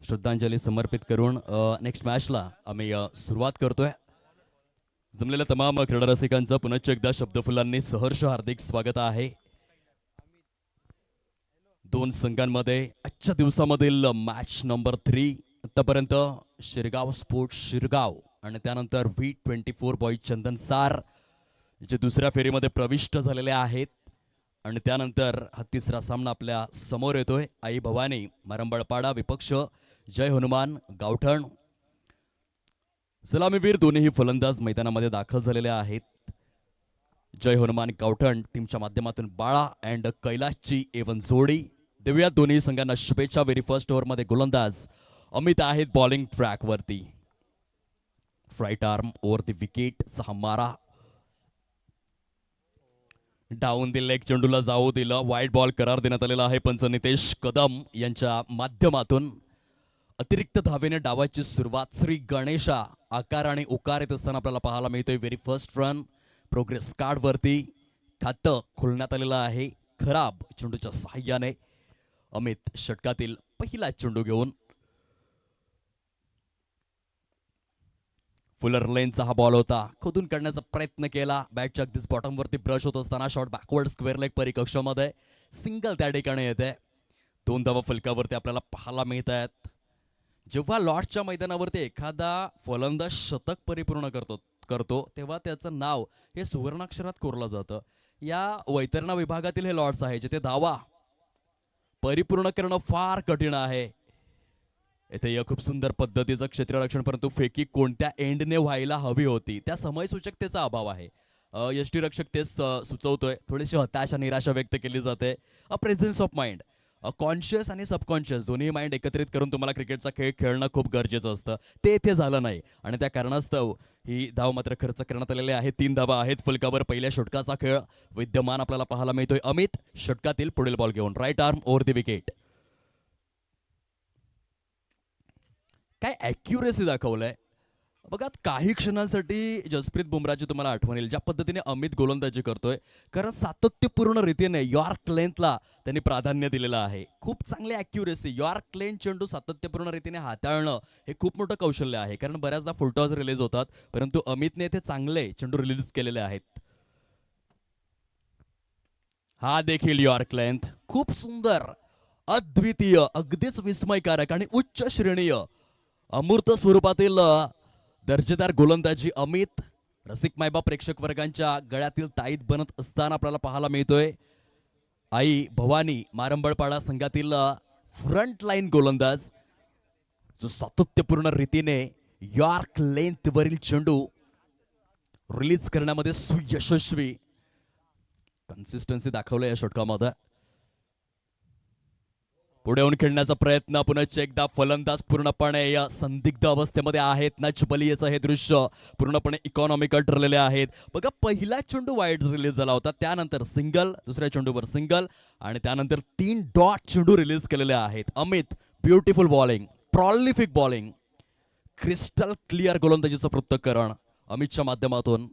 श्रद्धांजली समर्पित करून नेक्स्ट मॅचला आम्ही सुरुवात करतोय. जमलेल्या तमाम क्रीडा रसिकांचं पुनश्च एकदा शब्दफुलांनी सहर्ष हार्दिक स्वागत आहे. दोन संघांमध्ये आजच्या दिवसामधील मॅच नंबर 3 आतापर्यंत शिरगाव स्पोर्ट्स शिरगाव आणि त्यानंतर V24 बॉईज चंदनसार जे दुसऱ्या फेरीमध्ये प्रविष्ट झालेले आहेत आणि त्यानंतर हा तिसरा सामना आपल्या समोर येतोय. आई भवानी मारंबळपाडा विपक्ष जय हनुमान गावठण. सलामीवीर दोन्ही फलंदाज मैदानामध्ये दाखल झालेले आहेत. जय हनुमान गावठण टीमच्या माध्यमातून बाळा अँड कैलासची एवन जोडी देऊया दोन्ही संघांना शुभेच्छा. व्हेरी फर्स्ट ओव्हरमध्ये गोलंदाज अमित आहेत बॉलिंग ट्रॅक वरती. Right arm over the wicket चा मारा डाऊन द लेग चेंडूला जाऊ दिलं. वाईड बॉल करार देण्यात आलेला आहे पंच नितेश कदम यांच्या माध्यमातून. अतिरिक्त धावेने डावाची सुरुवात श्री गणेशा आकार आणि उकार येत असताना आपल्याला पाहायला मिळतोय. Very first run progress card वरती खातं खोलण्यात आलेलं आहे. खराब चेंडूच्या सहाय्याने अमित षटकातील पहिला चेंडू घेऊन फुलर लेनचा हा बॉल होता. खोदून काढण्याचा प्रयत्न केला. बॅटच्या अगदीच बॉटम वरती ब्रश होत असताना शॉट बॅकवर्ड स्क्वेअर लेग परिकक्षामध्ये सिंगल त्या ठिकाणी येते. 2 धावा फलकावरती आपल्याला पाहायला मिळत आहेत. जेव्हा लॉर्ड्सच्या मैदानावरती एखादा फलंदाज शतक परिपूर्ण करतो तेव्हा त्याचं नाव हे सुवर्णाक्षरात कोरलं जातं. या वैतरणा विभागातील हे लॉर्ड्स आहे जिथे धावा परिपूर्ण करणं फार कठीण आहे. येथे या खूप सुंदर पद्धतीचं क्षेत्ररक्षण परंतु फेकी कोणत्या एंडने व्हायला हवी होती त्या समयसूचकतेचा अभाव आहे. यष्टीरक्षक तेच सुचवतोय. थोडीशी हताशा निराशा व्यक्त केली जाते. अ प्रेझेन्स ऑफ माइंड कॉन्शियस आणि सबकॉन्शियस दोन्ही माइंड एकत्रित करून तुम्हाला क्रिकेटचा खेळ खेळणं खूप गरजेचं असतं. ते इथे झालं नाही आणि त्या कारणास्तव ही धाव मात्र खर्च करण्यात आलेली आहे. 3 धावा आहेत फलकावर. पहिल्या षटकाचा खेळ विद्यमान आपल्याला पाहायला मिळतोय. अमित षटकातील पुढील बॉल घेऊन right arm over the wicket. काय ॲक्युरेसी दाखवलंय बघा. काही क्षणांसाठी जसप्रीत बुमराची तुम्हाला आठवण येईल ज्या पद्धतीने अमित गोलंदाजी करतोय. कारण सातत्यपूर्ण रीतीने यॉर्क लेंथला त्यांनी प्राधान्य दिलेलं आहे. खूप चांगली ॲक्युरेसी. यॉर्क लेंथ चेंडू सातत्यपूर्ण रीतीने हाताळणं हे खूप मोठं कौशल्य आहे. कारण बऱ्याचदा फुलटॉस रिलीज होतात परंतु अमितने ते चांगले चेंडू रिलीज केलेले आहेत. हा देखील यॉर्क लेंथ खूप सुंदर अद्वितीय अगदीच विस्मयकारक आणि उच्च श्रेणीय अमूर्त स्वरूपातील दर्जेदार गोलंदाजी अमित रसिक मायबा प्रेक्षक वर्गांच्या गळ्यातील ताईत बनत असताना आपल्याला पाहायला मिळतोय. आई भवानी मारंबळपाडा संघातील फ्रंट लाईन गोलंदाज जो सातत्यपूर्ण रीतीने यॉर्क लेंथ वरील चेंडू रिलीज करण्यामध्ये सुयशस्वी कन्सिस्टन्सी दाखवलं या षटकामध्ये. पुढे येऊन खेळण्याचा प्रयत्न पुनश्च एकदा फलंदाज पूर्णपणे या संदिग्ध अवस्थेमध्ये आहेत. नच बलियेचं हे दृश्य पूर्णपणे इकॉनॉमिकल ठरलेले आहेत. बघा पहिला चेंडू वाईड रिलीज झाला होता त्यानंतर सिंगल दुसऱ्या चेंडूवर सिंगल आणि त्यानंतर 3 डॉट चेंडू रिलीज केलेले आहेत. Amit beautiful bowling prolific bowling crystal clear गोलंदाजीचं पृथक्करण अमितच्या माध्यमातून.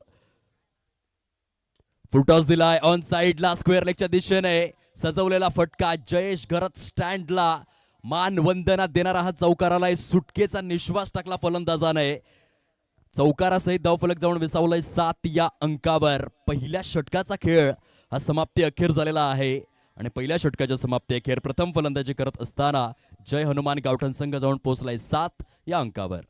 फुलटॉस दिलाय ऑन साइडला स्क्वेअर लेगच्या दिशेने सजवलेला फटका. जयेश घरत स्टँडला मान वंदना देणारा हा चौकाराला सुटकेचा निश्वास टाकला फलंदाजाने. चौकारासहित धावफलक जाऊन विसावलंय 7 या अंकावर. पहिल्या षटकाचा खेळ हा समाप्ती अखेर झालेला आहे आणि पहिल्या षटकाच्या समाप्ती अखेर प्रथम फलंदाजी करत असताना जय हनुमान गावठण संघ जाऊन पोहोचलाय 7 या अंकावर.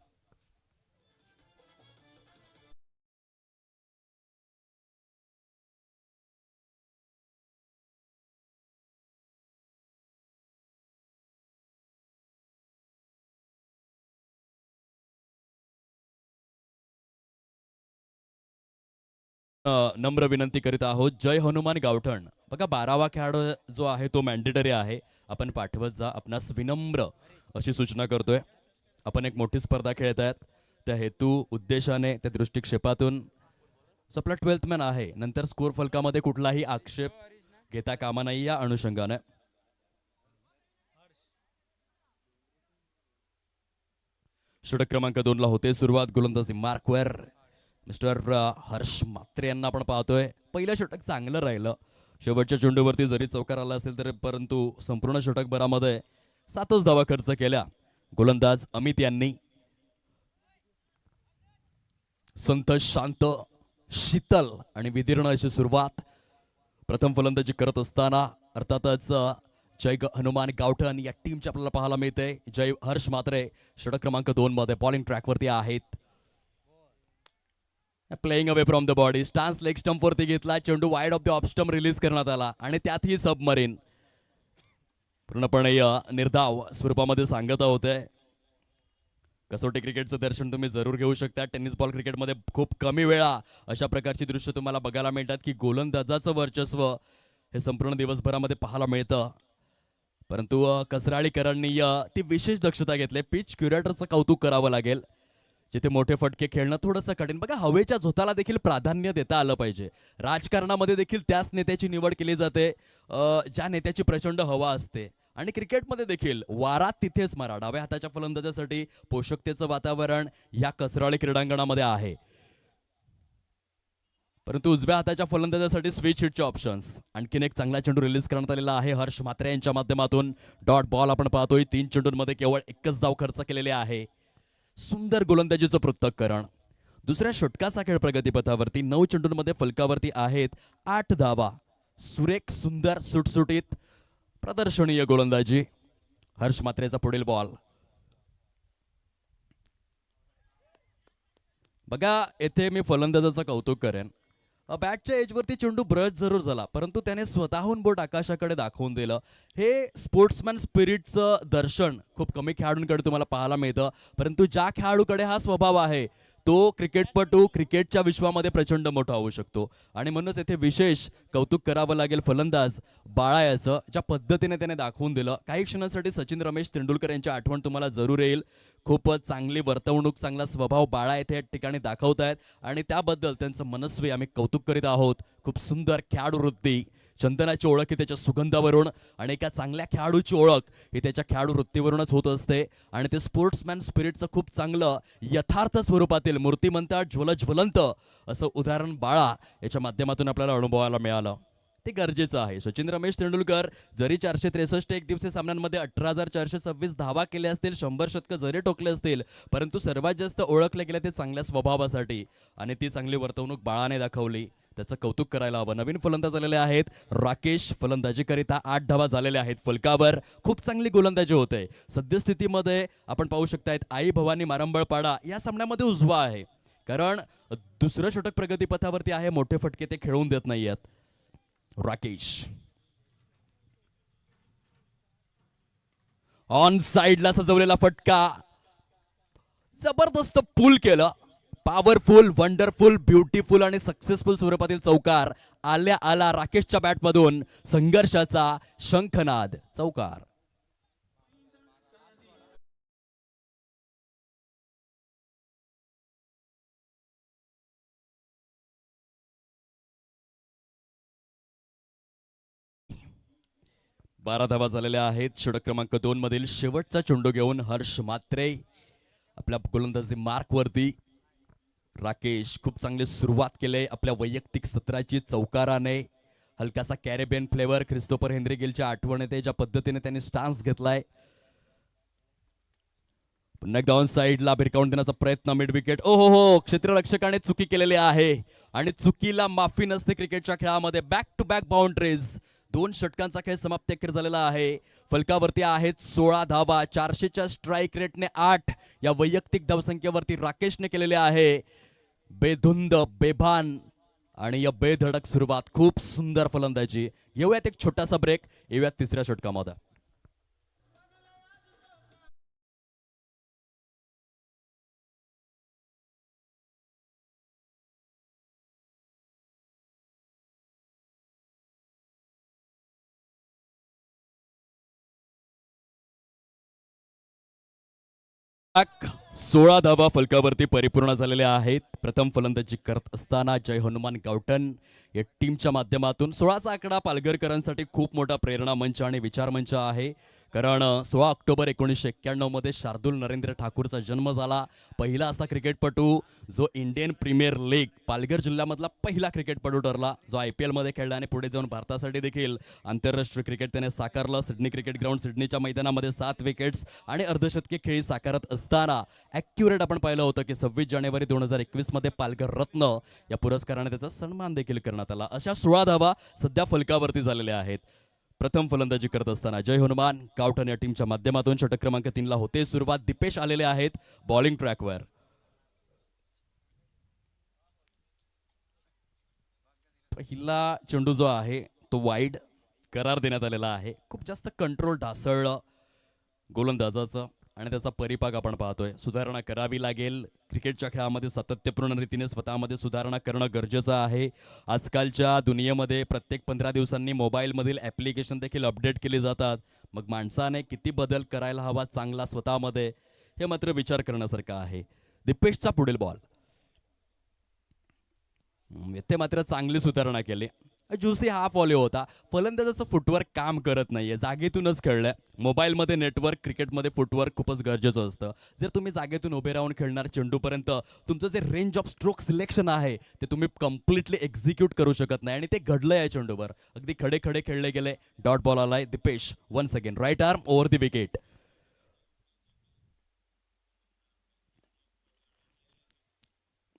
नम्र विनंती करीत आहोत जय हनुमान गावठण. बघा 12वा खेळाडू जो आहे तो मॅन्डेटरी आहे. आपण पाठवत जा. आपणास विनम्र अशी सूचना करतोय. आपण एक मोठी स्पर्धा खेळत आहेत त्या हेतू उद्देशाने त्या दृष्टिक्षेपातून आपला 12th मॅन आहे. नंतर स्कोर फलकामध्ये कुठलाही आक्षेप घेता कामा नाही या अनुषंगाने. षटक क्रमांक 2 ला होते सुरुवात. गोलंदाजी मार्कवर मिस्टर हर्ष म्हात्रे यांना आपण पाहतोय. पहिलं षटक चांगलं राहिलं. शेवटच्या चेंडूवरती जरी चौकार आला असेल तर परंतु संपूर्ण षटकभरामध्ये 7च धावा खर्च केल्या. गोलंदाज अमित यांनी संत, शांत, शीतल आणि विदीर्ण अशी सुरुवात प्रथम फलंदाजी करत असताना अर्थातच जय हनुमान गावठण या टीमची आपल्याला पाहायला मिळते. जय हर्ष म्हात्रे षटक क्रमांक 2 मध्ये बॉलिंग ट्रॅकवरती आहेत. Playing away from the body, stance leg stump वरती घेतला, चेंडू wide of the off stump release करण्यात आला आणि त्यातही सबमरीन पूर्णपणे निर्धाव स्वरूपामध्ये सांगता होते. कसोटी क्रिकेटचं दर्शन तुम्ही जरूर घेऊ शकता. टेनिस बॉल क्रिकेटमध्ये खूप कमी वेळा अशा प्रकारची दृश्य तुम्हाला बघायला मिळतात की गोलंदाजाचं वर्चस्व हे संपूर्ण दिवसभरामध्ये पाहायला मिळतं. परंतु कसराळीकरांनी ती विशेष दक्षता घेतली. पिच क्युरेटरचं कौतुक करावं लागेल. जिथे मोठे फटके खेळणं थोडंसं कठीण. बघा, हवेच्या झोताला देखील प्राधान्य देता आलं पाहिजे. राजकारणामध्ये देखील त्याच नेत्याची निवड केली जाते ज्या नेत्याची प्रचंड हवा असते. आणि क्रिकेटमध्ये देखील वारा तिथेच मारा. डाव्या हाताच्या फलंदाजासाठी पोषकतेचं वातावरण या कसराळी क्रीडांगणामध्ये आहे. परंतु उजव्या हाताच्या फलंदाजासाठी स्विच हिटचे ऑप्शन्स. आणखीन एक चांगला चेंडू रिलीज करण्यात आलेला आहे हर्ष म्हात्रे यांच्या माध्यमातून. डॉट बॉल आपण पाहतोय. 3 चेंडूंमध्ये केवळ एकच धाव खर्च केलेले आहे. सुंदर गोलंदाजीचं पृथक्करण. दुसऱ्या षटकाचा खेळ प्रगतीपथावरती. 9 चेंडूंमध्ये फलकावरती आहेत 8 धावा. सुरेख, सुंदर, सुटसुटीत प्रदर्शनीय गोलंदाजी. हर्ष म्हात्रेचा पुढील बॉल बघा. येथे मी फलंदाजाचं कौतुक करेन. बॅटच्या एजवरती चेंडू ब्रश जरूर झाला, परंतु त्याने स्वतःहून बोट आकाशाकडे दाखवून दिलं. हे स्पोर्ट्समॅन स्पिरिटचं दर्शन खूप कमी खेळाडूंकडे तुम्हाला पाहायला मिळतं. परंतु ज्या खेळाडूकडे हा स्वभाव आहे तो क्रिकेटपटू क्रिकेटच्या विश्वामध्ये प्रचंड मोठा होऊ शकतो. आणि म्हणूनच येथे विशेष कौतुक करावं लागेल फलंदाज बाळायाचं, ज्या पद्धतीने त्याने दाखवून दिलं. काही क्षणांसाठी सचिन रमेश तेंडुलकर यांची आठवण तुम्हाला जरूर येईल. खूपच चांगली वर्तवणूक, चांगला स्वभाव बाळा येथे या ठिकाणी दाखवतायत आणि त्याबद्दल त्यांचं मनस्वी आम्ही कौतुक करीत आहोत. खूप सुंदर खेळाडू वृत्ती. चंदनाची ओळख ही त्याच्या सुगंधावरून आणि एका चांगल्या खेळाडूची ओळख ही त्याच्या खेळाडू वृत्तीवरूनच होत असते. आणि ते स्पोर्ट्समॅन स्पिरिटचं खूप चांगलं यथार्थ स्वरूपातील मूर्तिमंत, ज्वलज्वलंत असं उदाहरण बाळा याच्या माध्यमातून आपल्याला अनुभवायला मिळालं. ते गरजेचं आहे. सचिन रमेश तेंडुलकर जरी 463 एक दिवसीय सामन्यांमध्ये 18,426 धावा केल्या असतील, 100 शतकं जरी टोकले असतील, परंतु सर्वात जास्त ओळखले गेले ते चांगल्या स्वभावासाठी आणि ती चांगली वर्तवणूक बाळाने दाखवली. त्याचं कौतुक करायला हवं. नवीन फलंदाज आलेले आहेत राकेश. फलंदाजीकरिता 8 धावा झालेल्या आहेत फलकावर. खूप चांगली गोलंदाजी होते. सद्यस्थितीमध्ये आपण पाहू शकतायत आई भवानी मारंबळपाडा या सामन्यामध्ये उजवा आहे, कारण दुसरं षटक प्रगतीपथावरती आहे. मोठे फटके ते खेळून देत नाहीयेत. राकेश ऑन साइडला सजवलेला फटका जबरदस्त पुल केलं. पॉवरफुल, वंडरफुल, ब्युटिफुल आणि सक्सेसफुल स्वरूपातील चौकार आल्या आला राकेशच्या बॅटमधून. संघर्षाचा शंखनाद. चौकार. बारा धावा झालेल्या आहेत. षटक क्रमांक 2 मधील शेवटचा चेंडू घेऊन हर्ष म्हात्रे आपल्या गोलंदाजी मार्कवरती. राकेश खूप चांगली सुरुवात केली आपल्या वैयक्तिक सत्राची चौकाराने. हलकासा कॅरेबियन फ्लेवर. ख्रिस्तोफर हेनरी गिलच्या आठवण येते ज्या पद्धतीने त्यांनी स्टान्स घेतलाय. पुन्हा एकदा ऑन साइडला भिरकावून देण्याचा प्रयत्न. Mid wicket. ओहो हो, क्षेत्ररक्षकाने चुकी केलेली आहे आणि चुकीला माफी नसते क्रिकेटच्या खेळामध्ये. Back to back boundaries. 2 षटकांचा खेळ समाप्त झालेला आहे. फलकावरती आहेत 16 धावा. 400च्या स्ट्राईक रेटने 8 या वैयक्तिक धावसंख्येवरती राकेशने केलेले आहे. बेधुंद, बेभान आणि या बेधडक सुरुवात. खूप सुंदर फलंदाजी. येऊयात एक छोटासा ब्रेक. येऊयात तिसऱ्या षटकामध्ये. बॅक 16 धावा फलकावरती परिपूर्ण झालेल्या आहेत. प्रथम फलंदाजी करत असताना जय हनुमान गावठण या टीमच्या माध्यमातून 16चा आकडा पालघरकरांसाठी खूप मोठा प्रेरणा मंच आणि विचार मंच आहे. कारण 16 ऑक्टोबर 1991 मध्ये शार्दूल नरेंद्र ठाकूरचा जन्म झाला. पहिला असा क्रिकेटपटू जो इंडियन प्रीमियर लीग पालघर जिल्ह्यामधला पहिला क्रिकेटपटू ठरला, जो IPL मध्ये खेळला आणि पुढे जाऊन भारतासाठी देखील आंतरराष्ट्रीय क्रिकेट त्याने साकारलं. सिडनी क्रिकेट ग्राउंड सिडनीच्या मैदानामध्ये 7 विकेट्स आणि अर्धशतकी खेळी साकारत असताना ॲक्युरेट आपण पाहिलं होतं की 26 जानेवारी 2021 मध्ये पालघर रत्न या पुरस्काराने त्याचा सन्मान देखील करण्यात आला. अशा 16 धावा सध्या फलकावरती झालेल्या आहेत. प्रथम फलंदाजी करत असताना जय हनुमान गावठण या टीमच्या माध्यमातून षटक क्रमांक 3 ला होते सुरुवात. दीपेश आलेले आहेत बॉलिंग ट्रॅकवर. पहिला चेंडू जो आहे तो वाईड करार देण्यात आलेला आहे. खूप जास्त कंट्रोल ढासळलं गोलंदाजाचं आणि त्याचा परिपाक आपण पाहतोय. सुधारणा करावी लागेल. क्रिकेटच्या खेळामध्ये सातत्यपूर्ण रीतीने स्वतःमध्ये सुधारणा करणं गरजेचं आहे. आजकालच्या दुनियेमध्ये प्रत्येक 15 दिवसांनी मोबाईलमधील ॲप्लिकेशन देखील अपडेट केली जातात. मग माणसाने किती बदल करायला हवा चांगला स्वतःमध्ये, हे मात्र विचार करण्यासारखं आहे. दीपेशचा पुढील बॉल, येथे मात्र चांगली सुधारणा केली. ज्युसी हा फॉलो होता. फलंदाजाचं फुटवर्क काम करत नाहीये, जागेतूनच खेळलंय. मोबाईलमध्ये नेटवर्क, क्रिकेटमध्ये फुटवर्क खूपच गरजेचं असतं. जर तुम्ही जागेतून उभे राहून खेळणार चेंडूपर्यंत तुमचं जे रेंज ऑफ स्ट्रोक सिलेक्शन आहे ते तुम्ही कम्प्लिटली एक्झिक्यूट करू शकत नाही आणि ते घडलंय या चेंडूवर. अगदी खडे खडे खेळले गेले. डॉट बॉल आलाय. Dipesh once again right arm over the wicket.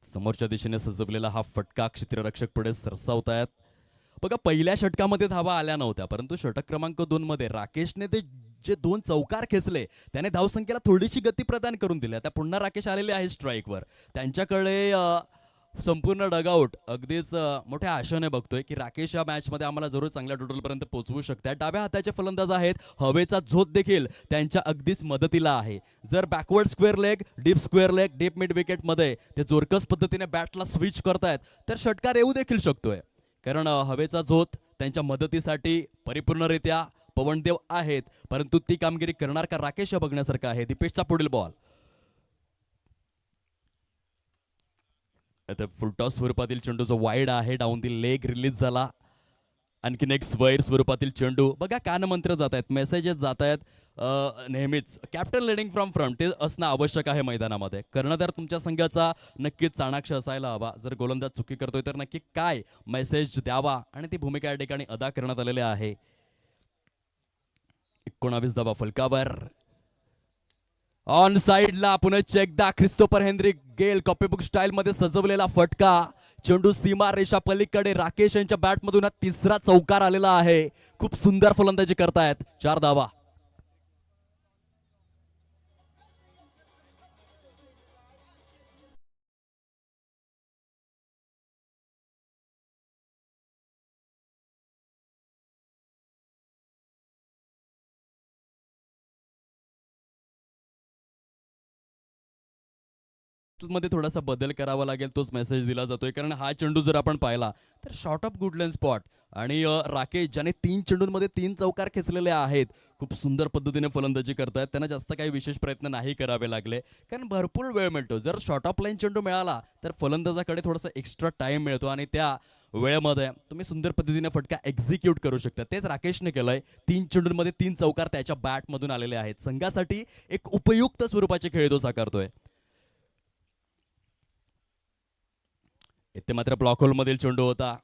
समोरच्या दिशेने सजवलेला हा फटका क्षेत्ररक्षक पुढे सरसावतायत. बघा पहिल्या षटकामध्ये धावा आल्या नव्हत्या, परंतु षटक क्रमांक 2 मध्ये राकेशने ते जे 2 चौकार खेचले त्याने धावसंख्येला थोडीशी गती प्रदान करून दिली. आता पुन्हा राकेश आलेले आहे स्ट्राईकवर. त्यांच्याकडे संपूर्ण डगआउट अगदीच मोठ्या आशेने बघतोय की राकेश या मॅचमध्ये आम्हाला जरूर चांगल्या टोटलपर्यंत पोहोचवू शकतात. डाव्या हाताचे फलंदाज आहेत. हवेचा झोत देखील त्यांच्या अगदीच मदतीला आहे. जर backward square leg, deep square leg, deep mid विकेटमध्ये ते जोरकस पद्धतीने बॅटला स्विच करतायत तर षटकार येऊ देखील शकतोय. कारण हवेचा झोत त्यांच्या मदतीसाठी परिपूर्णरित्या पवनदेव आहेत, परंतु ती कामगिरी करणार का राकेश या बघण्यासारखं आहे. दीपेशचा पुढील बॉल, आता फुलटॉस स्वरूपातील चेंडू जो वाईड आहे, डाऊन दी लेग रिलीज झाला. आणखीन एक स्क्वेअर स्वरूपातील चेंडू. बघा कानमंत्र जात आहेत, मेसेजेस जात आहेत. नेहमीच कॅप्टन लिडिंग फ्रॉम फ्रंट ते असणं आवश्यक आहे मैदानामध्ये. कर्णधार तुमच्या संघाचा नक्कीच चाणाक्ष असायला हवा. जर गोलंदाज चुकी करतोय तर नक्की काय मेसेज द्यावा आणि ती भूमिका या ठिकाणी अदा करण्यात आलेली आहे. 19 धावा फलकावर. ऑन साइडला पुन्हा चेकदा ख्रिस्तोफर हेनरिक गेल कॉपीबुक स्टाईल मध्ये सजवलेला फटका. चेंडू सीमा रेषा पलीकडे. राकेश यांच्या बॅटमधून हा तिसरा चौकार आलेला आहे. खूप सुंदर फलंदाजी करतायत. 4 धावा. मध्ये थोडासा बदल करावा लागेल, तोच मेसेज दिला जातोय. कारण हा चेंडू जर आपण पाहिला तर शॉर्ट ऑफ गुडलँड स्पॉट आणि राकेश ज्याने 3 चेंडूंमध्ये 3 चौकार खेचलेले आहेत, खूप सुंदर पद्धतीने फलंदाजी करतायत. त्यांना जास्त काही विशेष प्रयत्न नाही करावे लागले, कारण भरपूर वेळ मिळतो. जर शॉर्ट ऑफ लाईन चेंडू मिळाला तर फलंदाजाकडे थोडासा एक्स्ट्रा टाइम मिळतो आणि त्या वेळेमध्ये तुम्ही सुंदर पद्धतीने फटका एक्झिक्यूट करू शकता. तेच राकेशने केलंय. 3 चेंडूंमध्ये 3 चौकार त्याच्या बॅटमधून आलेले आहेत. संघासाठी एक उपयुक्त स्वरूपाचे खेळ तो साकारतोय. इथे मात्र ब्लॉक होल मधील चेंडू होता.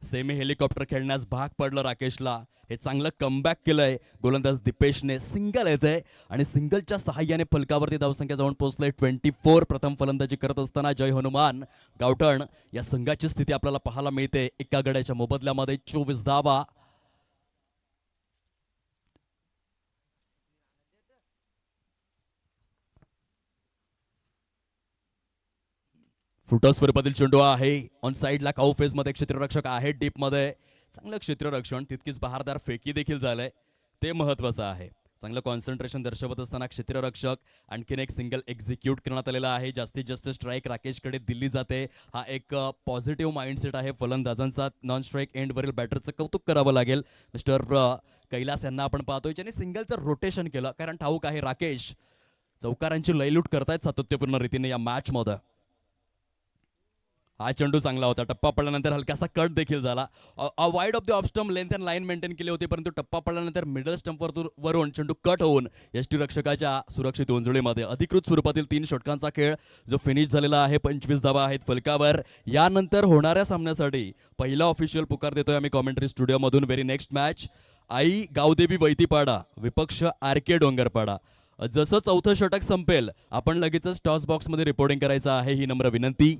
सेमी हेलिकॉप्टर खेळण्यास भाग पडलं राकेशला. हे चांगलं कमबॅक केलंय गोलंदाज दीपेशने. सिंगल येतंय आणि सिंगलच्या सहाय्याने फलकावरती धावसंख्या जाऊन पोहोचलंय 24. प्रथम फलंदाजी करत असताना जय हनुमान गावठण या संघाची स्थिती आपल्याला पाहायला मिळते. एका गड्याच्या मोबदल्यामध्ये 24 धावा. फुटॉस स्वरूपातील चेंडू आहे. ऑन साइडला काऊ फेज मध्ये क्षेत्ररक्षक आहे. डीप मध्ये चांगलं क्षेत्ररक्षण, तितकीच बहारदार फेकी देखील झालंय, ते महत्वाचं आहे. चांगलं कॉन्सन्ट्रेशन दर्शवत असताना क्षेत्ररक्षक आणखीन एक सिंगल एक्झिक्यूट करण्यात आलेला आहे. जास्तीत जास्त स्ट्राईक राकेशकडे दिली जाते. हा एक पॉझिटिव्ह माइंडसेट आहे फलंदाजांचा. नॉन स्ट्राईक एंडवरील बॅटरचं कौतुक करावं लागेल. मिस्टर कैलास यांना आपण पाहतोय ज्यांनी सिंगलचं रोटेशन केलं. कारण ठाऊक आहे राकेश चौकारांची लयलूट करतायत सातत्यपूर्ण रीतीने या मॅच मध्ये. हा चेंडू चांगला होता. टप्पा पडल्यानंतर हलकासा कट देखील झाला. Wide of the off stump length and line maintain केली होती, परंतु टप्पा पडल्यानंतर मिडल स्टंपवर वरून चेंडू कट होऊन यष्टीरक्षकाच्या सुरक्षित उंजळीमध्ये अधिकृत स्वरूपातील 3 षटकांचा खेळ जो फिनिश झालेला आहे. 25 धावा आहेत फलकावर. यानंतर होणाऱ्या सामन्यासाठी पहिला ऑफिशियल पुकार देतोय आम्ही कॉमेंट्री स्टुडिओमधून. व्हेरी नेक्स्ट मॅच आई गावदेवी वैतीपाडा विपक्ष RK डोंगरपाडा. जसं चौथं षटक संपेल आपण लगेचच टॉस बॉक्समध्ये रिपोर्टिंग करायचं आहे, ही नम्र विनंती.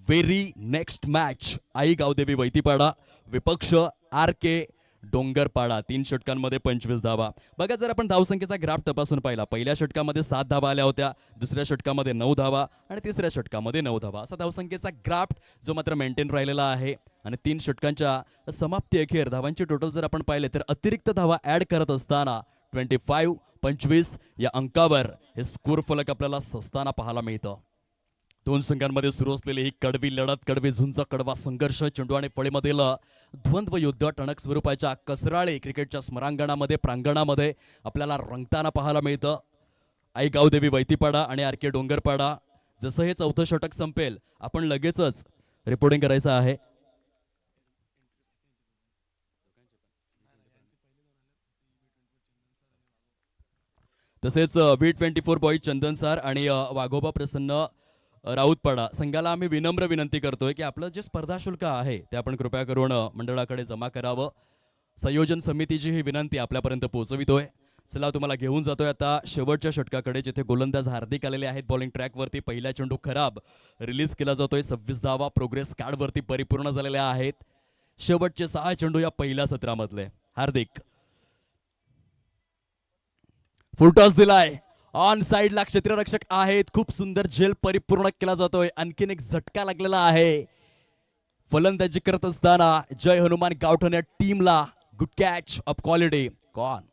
व्हेरी नेक्स्ट मॅच आई गावदेवी वैतीपाडा विपक्ष RK डोंगरपाडा. 3 षटकांमध्ये 25 धावा. बघा, जर आपण धावसंख्येचा ग्राफ तपासून पाहिला, पहिल्या षटकामध्ये 7 धावा आल्या होत्या, दुसऱ्या षटकामध्ये 9 धावा आणि तिसऱ्या षटकामध्ये 9 धावा. असा धावसंख्येचा ग्राफ जो मात्र मेंटेन राहिलेला आहे. आणि 3 षटकांच्या समाप्ती अखेर धावांची टोटल जर आपण पाहिले तर अतिरिक्त धावा ऍड करत असताना 25 या अंकावर हे स्कोर फलक आपल्याला सस्ताना पाहायला मिळतं. 2 संघांमध्ये सुरू असलेली ही कडवी लढत, कडवी झुंज, कडवा संघर्ष, चेंडू आणि फळीमधील द्वंद्व युद्ध टणक स्वरूपाच्या कसराळे क्रिकेटच्या स्मरांगणामध्ये प्रांगणामध्ये आपल्याला रंगताना पाहायला मिळतं. आई गावदेवी वैतीपाडा आणि RK डोंगरपाडा. जसं हे चौथं षटक संपेल आपण लगेचच रिपोर्टिंग करायचं आहे. तसेच V24 बॉय चंदन सर आणि वाघोबा प्रसन्न राऊतपाडा संघाला आम्ही विनम्र विनंती करतोय की आपलं जे स्पर्धा शुल्क आहे ते आपण कृपया करून मंडळाकडे जमा करावं. संयोजन समितीची ही विनंती आपल्यापर्यंत पोहोचवितोय. चला, तुम्हाला घेऊन जातोय आता शेवटच्या षटकाकडे, जिथे गोलंदाज हार्दिक आलेले आहेत बॉलिंग ट्रॅकवरती. पहिला चेंडू खराब रिलीज केला जातोय. 26 धावा प्रोग्रेस कार्डवरती परिपूर्ण झालेल्या आहेत. शेवटचे 6 चेंडू या पहिल्या सत्रामधले. हार्दिक फुलटॉस दिलाय. ऑन साइडला क्षेत्ररक्षक आहेत. खूप सुंदर झेल परिपूर्ण केला जातोय. आणखीन एक झटका लागलेला आहे. फलंदाजी करत असताना जय हनुमान गावठण या टीमला गुड कॅच ऑफ क्वालिटी. कॉन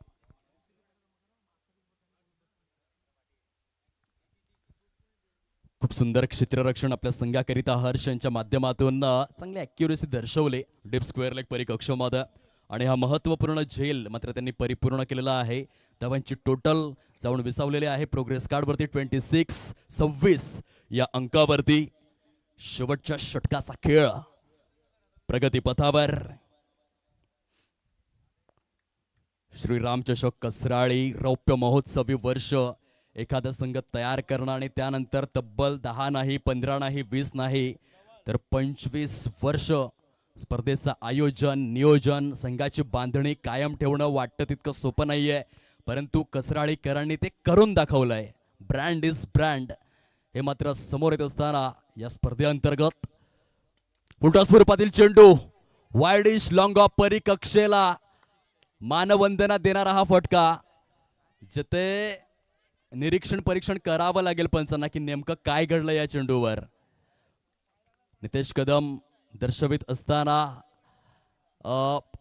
खूप सुंदर क्षेत्ररक्षण आपल्या संघाकरिता हर्ष यांच्या माध्यमातून चांगली ॲक्युरेसी दर्शवले डीप स्क्वेअर लेग परिकक्षामध्ये. आणि हा महत्त्वपूर्ण झेल मात्र त्यांनी परिपूर्ण केलेला आहे. धावांची टोटल जाऊन विसावलेले आहे प्रोग्रेस कार्डवरती 26 या अंकावरती. शेवटच्या षटकाचा खेळ प्रगतीपथावर. श्रीराम चषक कसराळी रौप्य महोत्सवी वर्ष. एखादा संघ तयार करणं आणि त्यानंतर तब्बल 10 नाही, 15 नाही, 20 नाही तर 25 वर्ष स्पर्धेचं आयोजन, नियोजन, संघाची बांधणी कायम ठेवणं वाटतं तितकं सोपं नाहीये, परंतु कसराळीकरांनी ते करून दाखवलंय. ब्रँड इज ब्रँड हे मात्र समोर येत असताना या स्पर्धेअंतर्गत पुढच्या स्वरूपातील चेंडू वाईडिश लॉंग ऑफ परिकक्षेला मानवंदना देणारा हा फटका, जिथे निरीक्षण परीक्षण करावं लागेल पंचांना की नेमकं काय घडलं या चेंडूवर. नितेश कदम दर्शवित असताना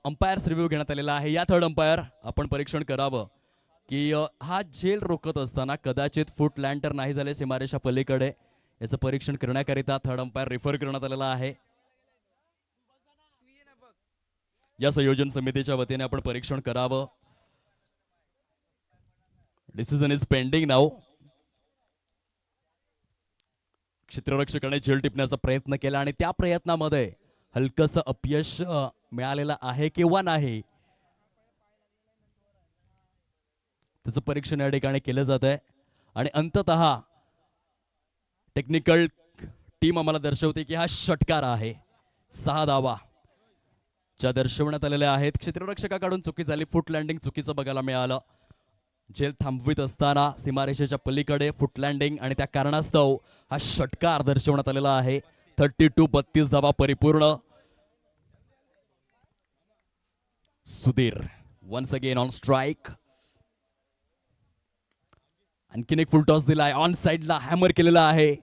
अंपायर्स रिव्ह्यू घेण्यात आलेला आहे. या थर्ड अंपायर आपण परीक्षण करावं की हा झेल रोखत असताना कदाचित फूट लँड तर नाही झाले सीमारेषा पलीकडे, याचं परीक्षण करण्याकरिता थर्ड अंपायर रेफर करण्यात आलेला आहे. या संयोजन समितीच्या वतीने आपण परीक्षण करावं. Decision is pending now. क्षेत्ररक्षकाने झेल टिपण्याचा प्रयत्न केला आणि त्या प्रयत्नामध्ये हलकस अपयश मिळालेलं आहे किंवा नाही त्याचं परीक्षण या ठिकाणी केलं जात आहे. आणि अंततः टेक्निकल टीम आम्हाला दर्शवते की हा षटकार आहे. 6 धावा ज्या दर्शवण्यात आलेल्या आहेत. क्षेत्ररक्षकाकडून चुकी झाली, फुट लँडिंग चुकीचं बघायला मिळालं. झेल थांबवित असताना सीमारेषेच्या पलीकडे फुट लँडिंग आणि त्या कारणास्तव हा षटकार दर्शवण्यात आलेला आहे. 32 धावा परिपूर्ण. Sudhir once again on strike. आणखीन एक फुल टॉस दिलाय. ऑन साइडला हॅमर केलेला आहे.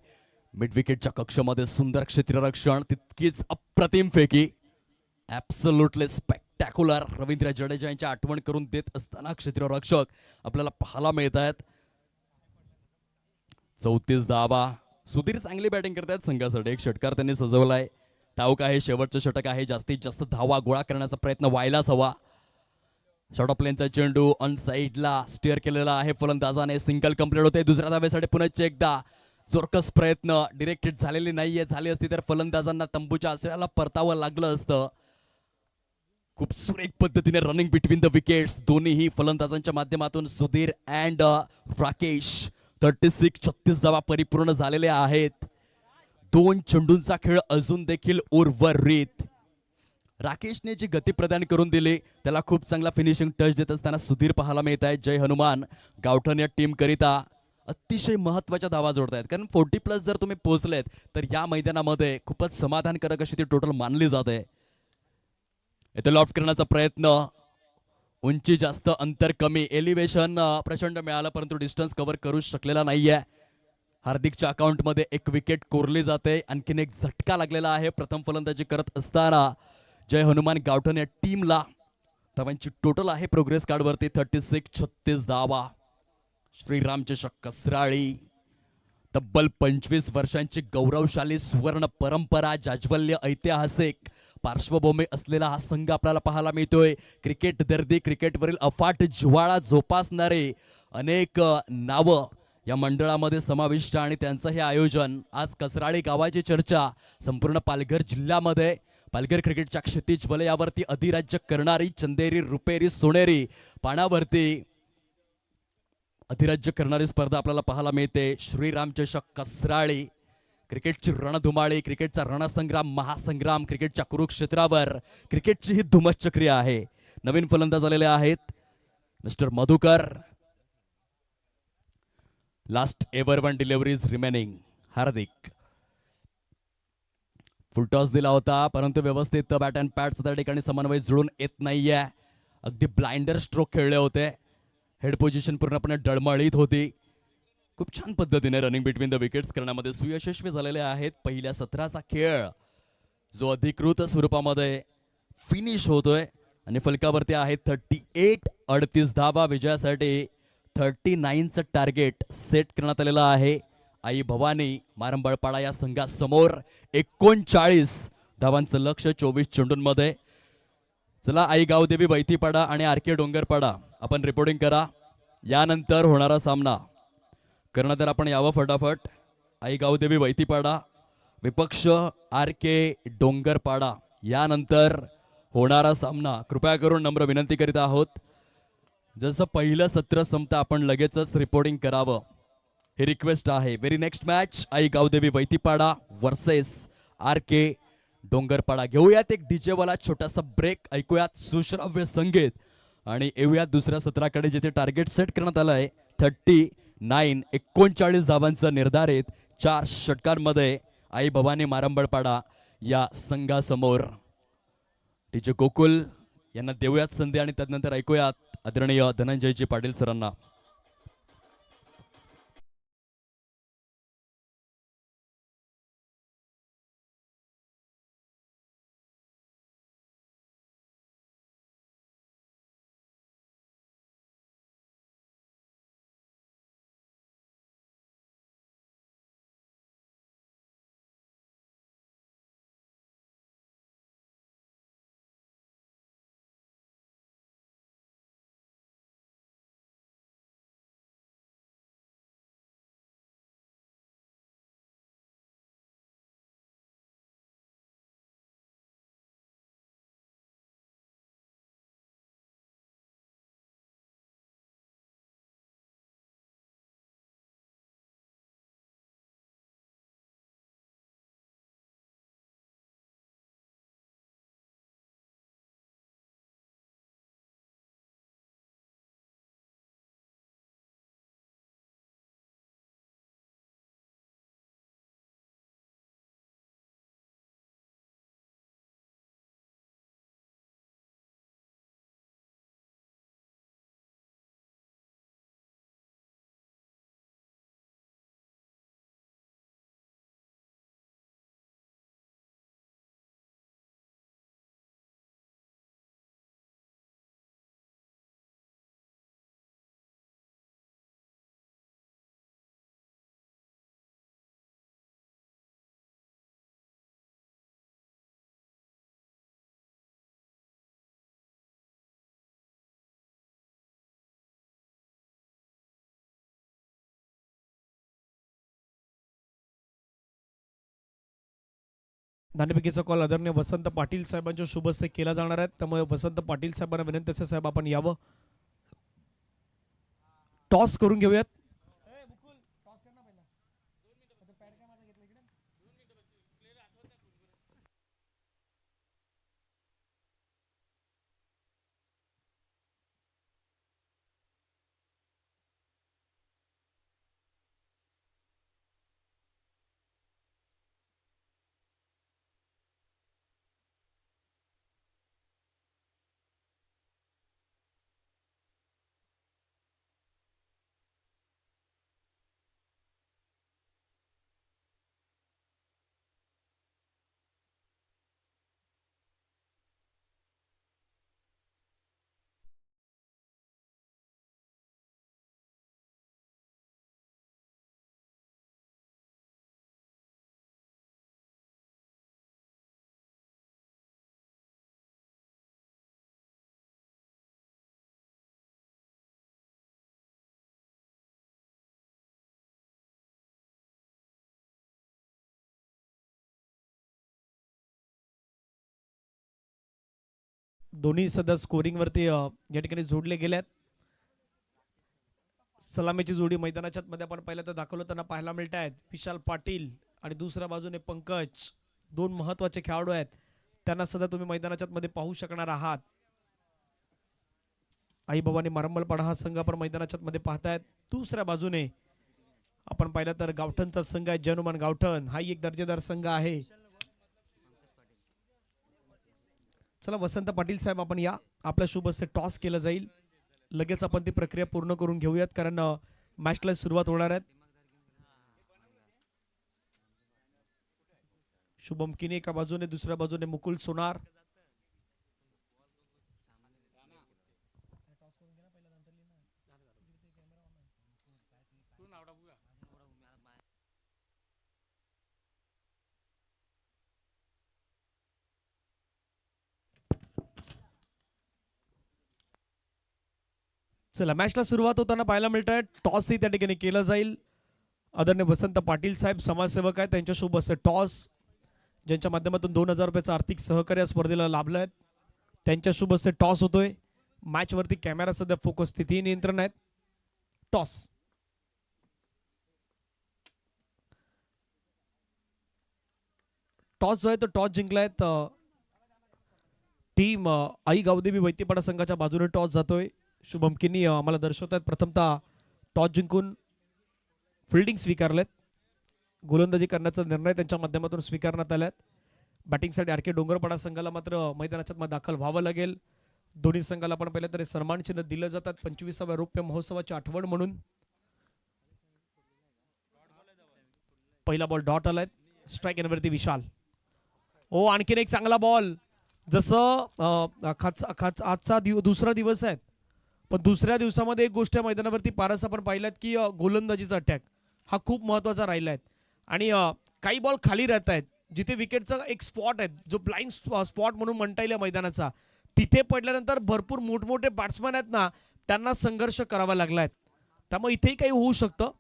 मिड विकेटच्या कक्षामध्ये सुंदर क्षेत्ररक्षण, तितकीच अप्रतिम फेकी. Absolutely spectacular. रवींद्र जडेजा यांची आठवण करून देत असताना क्षेत्ररक्षक आपल्याला पाहायला मिळत आहेत. 34 धावा. सुधीर चांगली बॅटिंग करतायत संघासाठी. एक षटकार त्यांनी सजवलाय. ठाऊक आहे शेवटचं षटक आहे, जास्तीत जास्त धावा गोळा करण्याचा प्रयत्न व्हायलाच हवा. शॉर्ट ऑफ लेनचा चेंडू ऑन साइडला स्टीअर केलेला आहे फलंदाजाने. सिंगल कंप्लीट होते. दुसऱ्या धावेसाठी पुन्हा एकदा जोरकस प्रयत्न डिरेक्टेड झालेले नाहीये. झाली असती तर फलंदाजांना तंबूच्या आश्रयाला परतावं लागलं असतं. खूप सुरेख पद्धतीने रनिंग बिटवीन द विकेट्स दोन्हीही फलंदाजांच्या माध्यमातून सुधीर अँड राकेश. 36 धावा परिपूर्ण झालेल्या आहेत. 2 चेंडूंचा खेळ अजून देखील उर्वरित. राकेशने जी गती प्रदान करून दिली त्याला खूप चांगला फिनिशिंग टच देत असताना सुधीर पाहायला मिळत आहे. जय हनुमान गावठण या टीम करिता अतिशय महत्वाच्या धावा जोडतायत, कारण 40+ जर तुम्ही पोहोचलेत तर या मैदानामध्ये खूपच समाधानकारक अशी ती टोटल मानली जाते. येथे लॉफ्ट करण्याचा प्रयत्न, उंची जास्त अंतर कमी, एलिव्हेशन प्रचंड मिळालं परंतु डिस्टन्स कव्हर करू शकलेला नाहीये. हार्दिकच्या अकाउंटमध्ये एक विकेट कोरली जाते. आणखीन एक झटका लागलेला आहे प्रथम फलंदाजी करत असताना. जय हनुमान गावठण या टीमला धावांची टोटल आहे प्रोग्रेस कार्डवरती 36 धावा. श्रीराम चषक कसराळी तब्बल 25 वर्षांची गौरवशाली सुवर्ण परंपरा, जाज्वल्य ऐतिहासिक पार्श्वभूमी असलेला हा संघ आपल्याला पाहायला मिळतोय. क्रिकेट दर्दी, क्रिकेटवरील अफाट जिव्हाळा जोपासणारे अनेक नावं या मंडळामध्ये समाविष्ट आणि त्यांचं हे आयोजन. आज कसराळी गावाची चर्चा संपूर्ण पालघर जिल्ह्यामध्ये. पालघर क्रिकेटच्या क्षितिज वलयावरती अधिराज्य करणारी, चंदेरी रुपेरी सोनेरी पाण्यावरती अधिराज्य करणारी स्पर्धा आपल्याला पाहायला मिळते. श्रीराम चषक कसराळी. क्रिकेटची रणधुमाळी, क्रिकेटचा रणसंग्राम, महासंग्राम, क्रिकेटच्या कुरुक्षेत्रावर क्रिकेटची ही धुमश्चक्री आहे. नवीन फलंदाज आलेले आहेत mister Madhukar. Last over 1 deliveries remaining. Hardik full toss दिला होता परंतु व्यवस्थित बॅट अँड पॅडचा त्या ठिकाणी समन्वय जुळून येत नाहीये. अगदी ब्लाइंडर स्ट्रोक खेळले होते. हेड पोझिशन पूर्णपणे डळमळीत होती. खूप छान पद्धतीने रनिंग बिटवीन द विकेट्स करण्यामध्ये सुयशस्वी झालेले आहेत. पहिल्या सत्राचा खेळ जो अधिकृत स्वरूपामध्ये फिनिश होतोय आणि फलकावरती आहे 38 धावा विजयासाठी 39चं टार्गेट सेट करण्यात आलेलं आहे. आई भवानी मारंबळपाडा या संघासमोर 39 धावांचं लक्ष 24 चेंडूंमध्ये. चला आई गावदेवी वैतीपाडा आणि आर के डोंगरपाडा आपण रिपोर्टिंग करा. यानंतर होणारा सामना करणं तर आपण यावं फटाफट. आई गावदेवी वैतीपाडा विपक्ष आर के डोंगरपाडा. यानंतर होणारा सामना कृपया करून नम्र विनंती करीत आहोत, जसं पहिलं सत्र संपता आपण लगेचच रिपोर्टिंग करावं ही रिक्वेस्ट आहे. व्हेरी नेक्स्ट मॅच आई गावदेवी वैतीपाडा वर्सेस आर के डोंगरपाडा. घेऊयात एक डीजे वाला छोटासा ब्रेक, ऐकूयात सुश्राव्य संगीत आणि येऊयात दुसऱ्या सत्राकडे जिथे टार्गेट सेट करण्यात आलंय 39 धावांचं निर्धारित 4 षटकांमध्ये आई भवानी मारंबळपाडा या संघासमोर. डीजे गोकुल यांना देऊयात संधी आणि त्यानंतर ऐकूयात आदरणीय धनंजयजी पाटील सरांना. नाणेफेकीचा कॉल आदरणीय वसंत पाटील साहेबांच्या शुभ हस्ते केला जाणार आहे, त्यामुळे वसंत पाटील साहेबांना विनंती असेल साहेब आपण यावं. टॉस करून घेऊयात. दोन्ही सध्या स्कोरिंग वरती या ठिकाणी जोडले गेल्यात. सलामीची जोडी मैदानाच्या मध्ये आपण पहिलं तर दाखवलं त्यांना पाहायला मिळत आहेत. विशाल पाटील आणि दुसऱ्या बाजूने पंकज, दोन महत्वाचे खेळाडू आहेत, त्यांना सध्या तुम्ही मैदानाच्या मध्ये पाहू शकणार आहात. आई बाबांनी मारंबलपाडा हा संघ आपण मैदानाच्या मध्ये पाहतायत. दुसऱ्या बाजूने आपण पाहिलं तर गावठणचा संघ आहे, जनुमान गावठण हा एक दर्जेदार संघ आहे. चला वसंत पाटील साहेब आपण या, आपल्या शुभ हस्ते टॉस केलं जाईल. लगेच आपण ती प्रक्रिया पूर्ण करून घेऊयात कारण मॅचला सुरुवात होणार आहे. शुभम किने एका बाजूने, दुसऱ्या बाजूने मुकुल सोनार. चला मॅचला सुरुवात होताना पाहायला मिळत आहे टॉसही त्या ठिकाणी केलं जाईल. आदरणीय वसंत पाटील साहेब समाजसेवक आहेत, त्यांच्या शुभ हस्ते टॉस, ज्यांच्या माध्यमातून 2000 रुपयाचं आर्थिक सहकार्य स्पर्धेला लाभलं आहे, त्यांच्या शुभ हस्ते टॉस होतोय. मॅच वरती कॅमेरा सध्या फोकस स्थिती नियंत्रण आहेत. टॉस टॉस जो आहे तो टॉस जिंकलायत टीम आई गावदेवी वैतीपाडा संघाच्या बाजूने टॉस जातोय. शुभम किनी आम्हाला दर्शवतात प्रथमतः टॉस जिंकून फिल्डिंग स्वीकारलेत. गोलंदाजी करण्याचा निर्णय त्यांच्या माध्यमातून स्वीकारण्यात आलाय. बॅटिंगसाठी आर के डोंगरपाडा संघाला मात्र मैदानाच्या दाखल व्हावं लागेल. दोन्ही संघाला आपण पाहिलं तरी सन्मान चिन्ह दिलं जातात 25व्या रौप्य महोत्सवाची आठवण म्हणून. पहिला बॉल डॉट आलाय, स्ट्राइक एनवरती विशाल. ओ आणखीन एक चांगला बॉल. जसं आजचा दुसरा दिवस आहे, पण दुसऱ्या दिवसामध्ये एक गोष्ट मैदानावरती पारस आपण पाहिल्यात की गोलंदाजीचा अटॅक हा खूप महत्वाचा राहिला आहे. आणि काही बॉल खाली राहत आहेत, जिथे विकेटचा एक स्पॉट आहे जो ब्लाइंड स्पॉट म्हणून म्हणता येईल मैदानाचा, तिथे पडल्यानंतर भरपूर मोठमोठे बॅट्समॅन आहेत ना, त्यांना संघर्ष करावा लागलाय. त्यामुळे इथेही काही होऊ शकतं.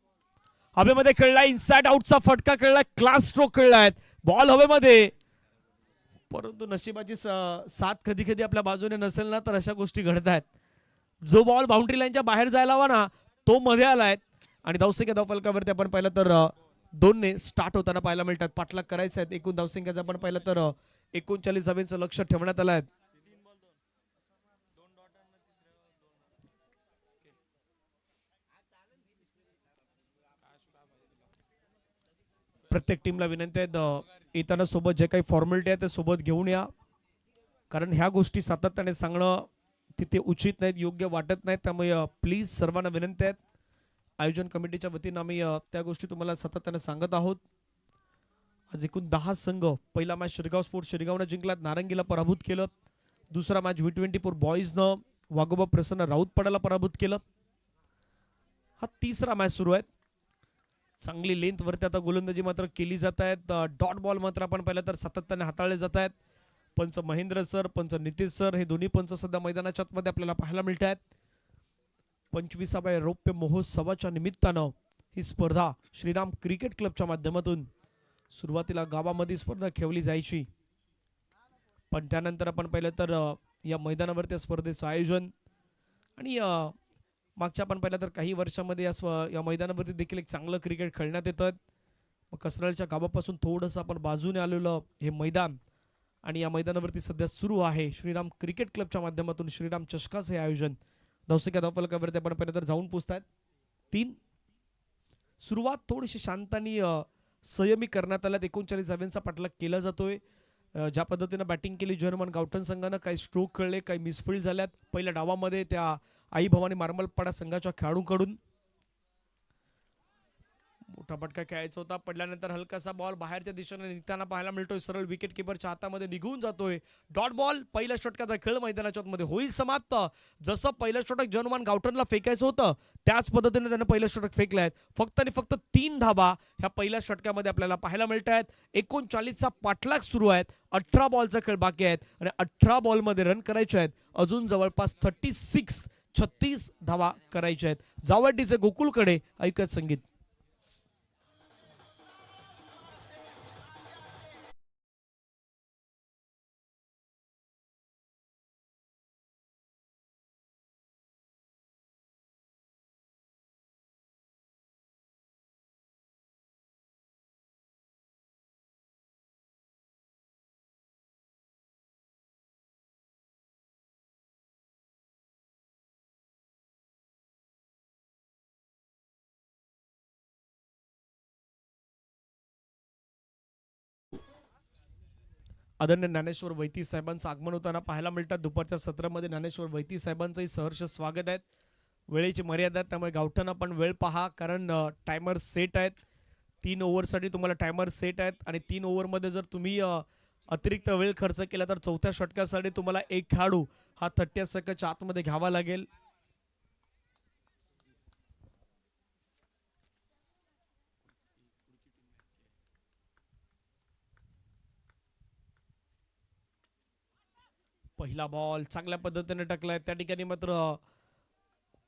हवेमध्ये खेळलाय, इनसाइड आउटचा फटका खेळलाय, क्लास स्ट्रोक खेळलाय, बॉल हवेमध्ये. परंतु नशिबाची साथ कधी कधी आपल्या बाजूने नसेल ना तर अशा गोष्टी घडत आहेत. जो बॉल बाउंड्री लाईनच्या बाहेर जायला हवा ना तो मध्ये आलाय. आणि धावसंख्या धावफलकावरती आपण पाहिलं तर 2ने स्टार्ट होताना पाहायला मिळतात. पाठलाग करायचा आहे. एकूण धावसंख्याचं आपण पाहिलं तर 39 धावांचं लक्ष ठेवण्यात आलं आहे. प्रत्येक टीमला विनंती आहे येताना सोबत जे काही फॉर्मॅलिटी आहे ते सोबत घेऊन या, कारण ह्या गोष्टी सातत्याने सांगणं तिथे उचित नाहीत, योग्य वाटत नाहीत. त्यामुळे प्लीज सर्वांना विनंती आहे. आयोजन कमिटीच्या वतीनं आम्ही त्या गोष्टी तुम्हाला सातत्याने सांगत आहोत. आज एकूण 10 संघ. पहिला मॅच शिरगाव स्पोर्ट्स शिरगावनं जिंकला, नारंगीला पराभूत केलं. दुसरा मॅच V24 बॉईजनं वाघोबा प्रसन्न राऊतपाड्याला पराभूत केलं. हा तिसरा मॅच सुरू आहे. चांगली लेंथ वरती आता गोलंदाजी मात्र केली जात आहेत. डॉट बॉल मात्र आपण पाहिलं तर सातत्याने हाताळले जात आहेत. पंच महेंद्र सर, पंच नितीश सर हे दोन्ही पंच सध्या मैदानाच्या आतमध्ये आपल्याला पाहायला मिळत आहेत. 25व्या रौप्य महोत्सवाच्या निमित्तानं ही स्पर्धा श्रीराम क्रिकेट क्लबच्या माध्यमातून सुरुवातीला गावामध्ये स्पर्धा खेळली जायची, पण त्यानंतर आपण पाहिलं तर या मैदानावरती स्पर्धेचं आयोजन आणि मागच्या आपण पाहिलं तर काही वर्षामध्ये या मैदानावरती देखील एक चांगलं क्रिकेट खेळण्यात येतं. मग कसराळच्या गावापासून थोडंसं आपण बाजूने आलेलं हे मैदान आणि या मैदानावरती सध्या सुरू आहे श्रीराम क्रिकेट क्लबच्या माध्यमातून श्रीराम चषकाचे आयोजन. धावसंख्या धावफलकावरती आपण पाहिलं तर जाऊन पोचतायत 3. सुरुवात थोडीशी शांत आणि संयमी करण्यात आल्यात. 39 धावांचा पाठलाग केला जातोय. ज्या पद्धतीनं बॅटिंग केली जर्मन गावठण संघानं, काही स्ट्रोक खेळले, काही मिसफिल्ड झाल्यात पहिल्या डावामध्ये त्या आई भवानी मार्मलपाडा संघाच्या खेळाडूंकडून. मोठा फटका खेळायचा होता, पडल्यानंतर हलकासा बॉल बाहेरच्या दिशेने निघताना पाहायला मिळतोय. सरळ विकेट किपरच्या हातामध्ये निघून जातोय. Dot ball. पहिल्या षटकाचा खेळ मैदानाच्या आतमध्ये होईल समाप्त. जसं पहिलं षटक जर्मन गावठणला फेकायचं होतं त्याच पद्धतीने त्याने पहिलं षटक फेकलंय. फक्त आणि फक्त 3 धाबा ह्या पहिल्या षटकामध्ये आपल्याला पाहायला मिळत आहेत. 39चा पाठलाग सुरू आहे. 18 बॉलचा खेळ बाकी आहेत आणि 18 बॉलमध्ये रन करायचे आहेत. अजून जवळपास 36 धावा करायच्या आहेत. जावटीचे गोकुळकडे ऐकत संगीत. आदरणीय ज्ञानेश्वर वैती साहेबांचं आगमन होताना पाहायला मिळतात. दुपारच्या सत्रामध्ये ज्ञानेश्वर वैती साहेबांचंही सहर्ष स्वागत आहे. वेळेची मर्यादा आहे त्यामुळे गावठण आपण वेळ पहा, कारण टायमर सेट आहेत. 3 ओव्हरसाठी तुम्हाला टायमर सेट आहेत आणि 3 ओव्हरमध्ये जर तुम्ही अतिरिक्त वेळ खर्च केला तर चौथ्या षटकासाठी तुम्हाला एक खेळाडू हा 30 सेकंदच्या आतमध्ये घ्यावा लागेल. पहिला बॉल चांगल्या पद्धतीने टाकलाय. त्या ठिकाणी मात्र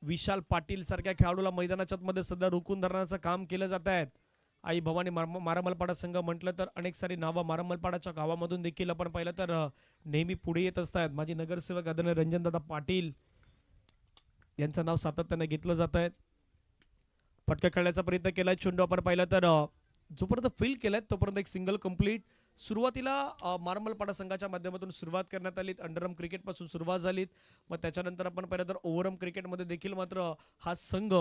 विशाल पाटील सारख्या खेळाडूला मैदानाच्या मध्ये सध्या रोखून धरण्याचं काम केलं जात आहे. आई भवानी मारामलपाडा संघ म्हटलं तर अनेक सारी नावं मारामलपाडाच्या गावामधून देखील आपण पाहिलं तर नेहमी पुढे येत असतात. माजी नगरसेवक आदरणीय रंजनदादा पाटील यांचं नाव सातत्याने घेतलं जात आहे. फटका खेळण्याचा प्रयत्न केलाय. चेंडू आपण पाहिलं तर जोपर्यंत फील्ड केलाय तोपर्यंत एक सिंगल कंप्लीट. सुरुवातीला मारमलपाडा संघाच्या माध्यमातून सुरुवात करण्यात आली. अंडरआर्म क्रिकेट पासून सुरुवात झाली. मग त्याच्यानंतर आपण पाहिलं तर ओव्हरआर्म क्रिकेटमध्ये देखील मात्र हा संघ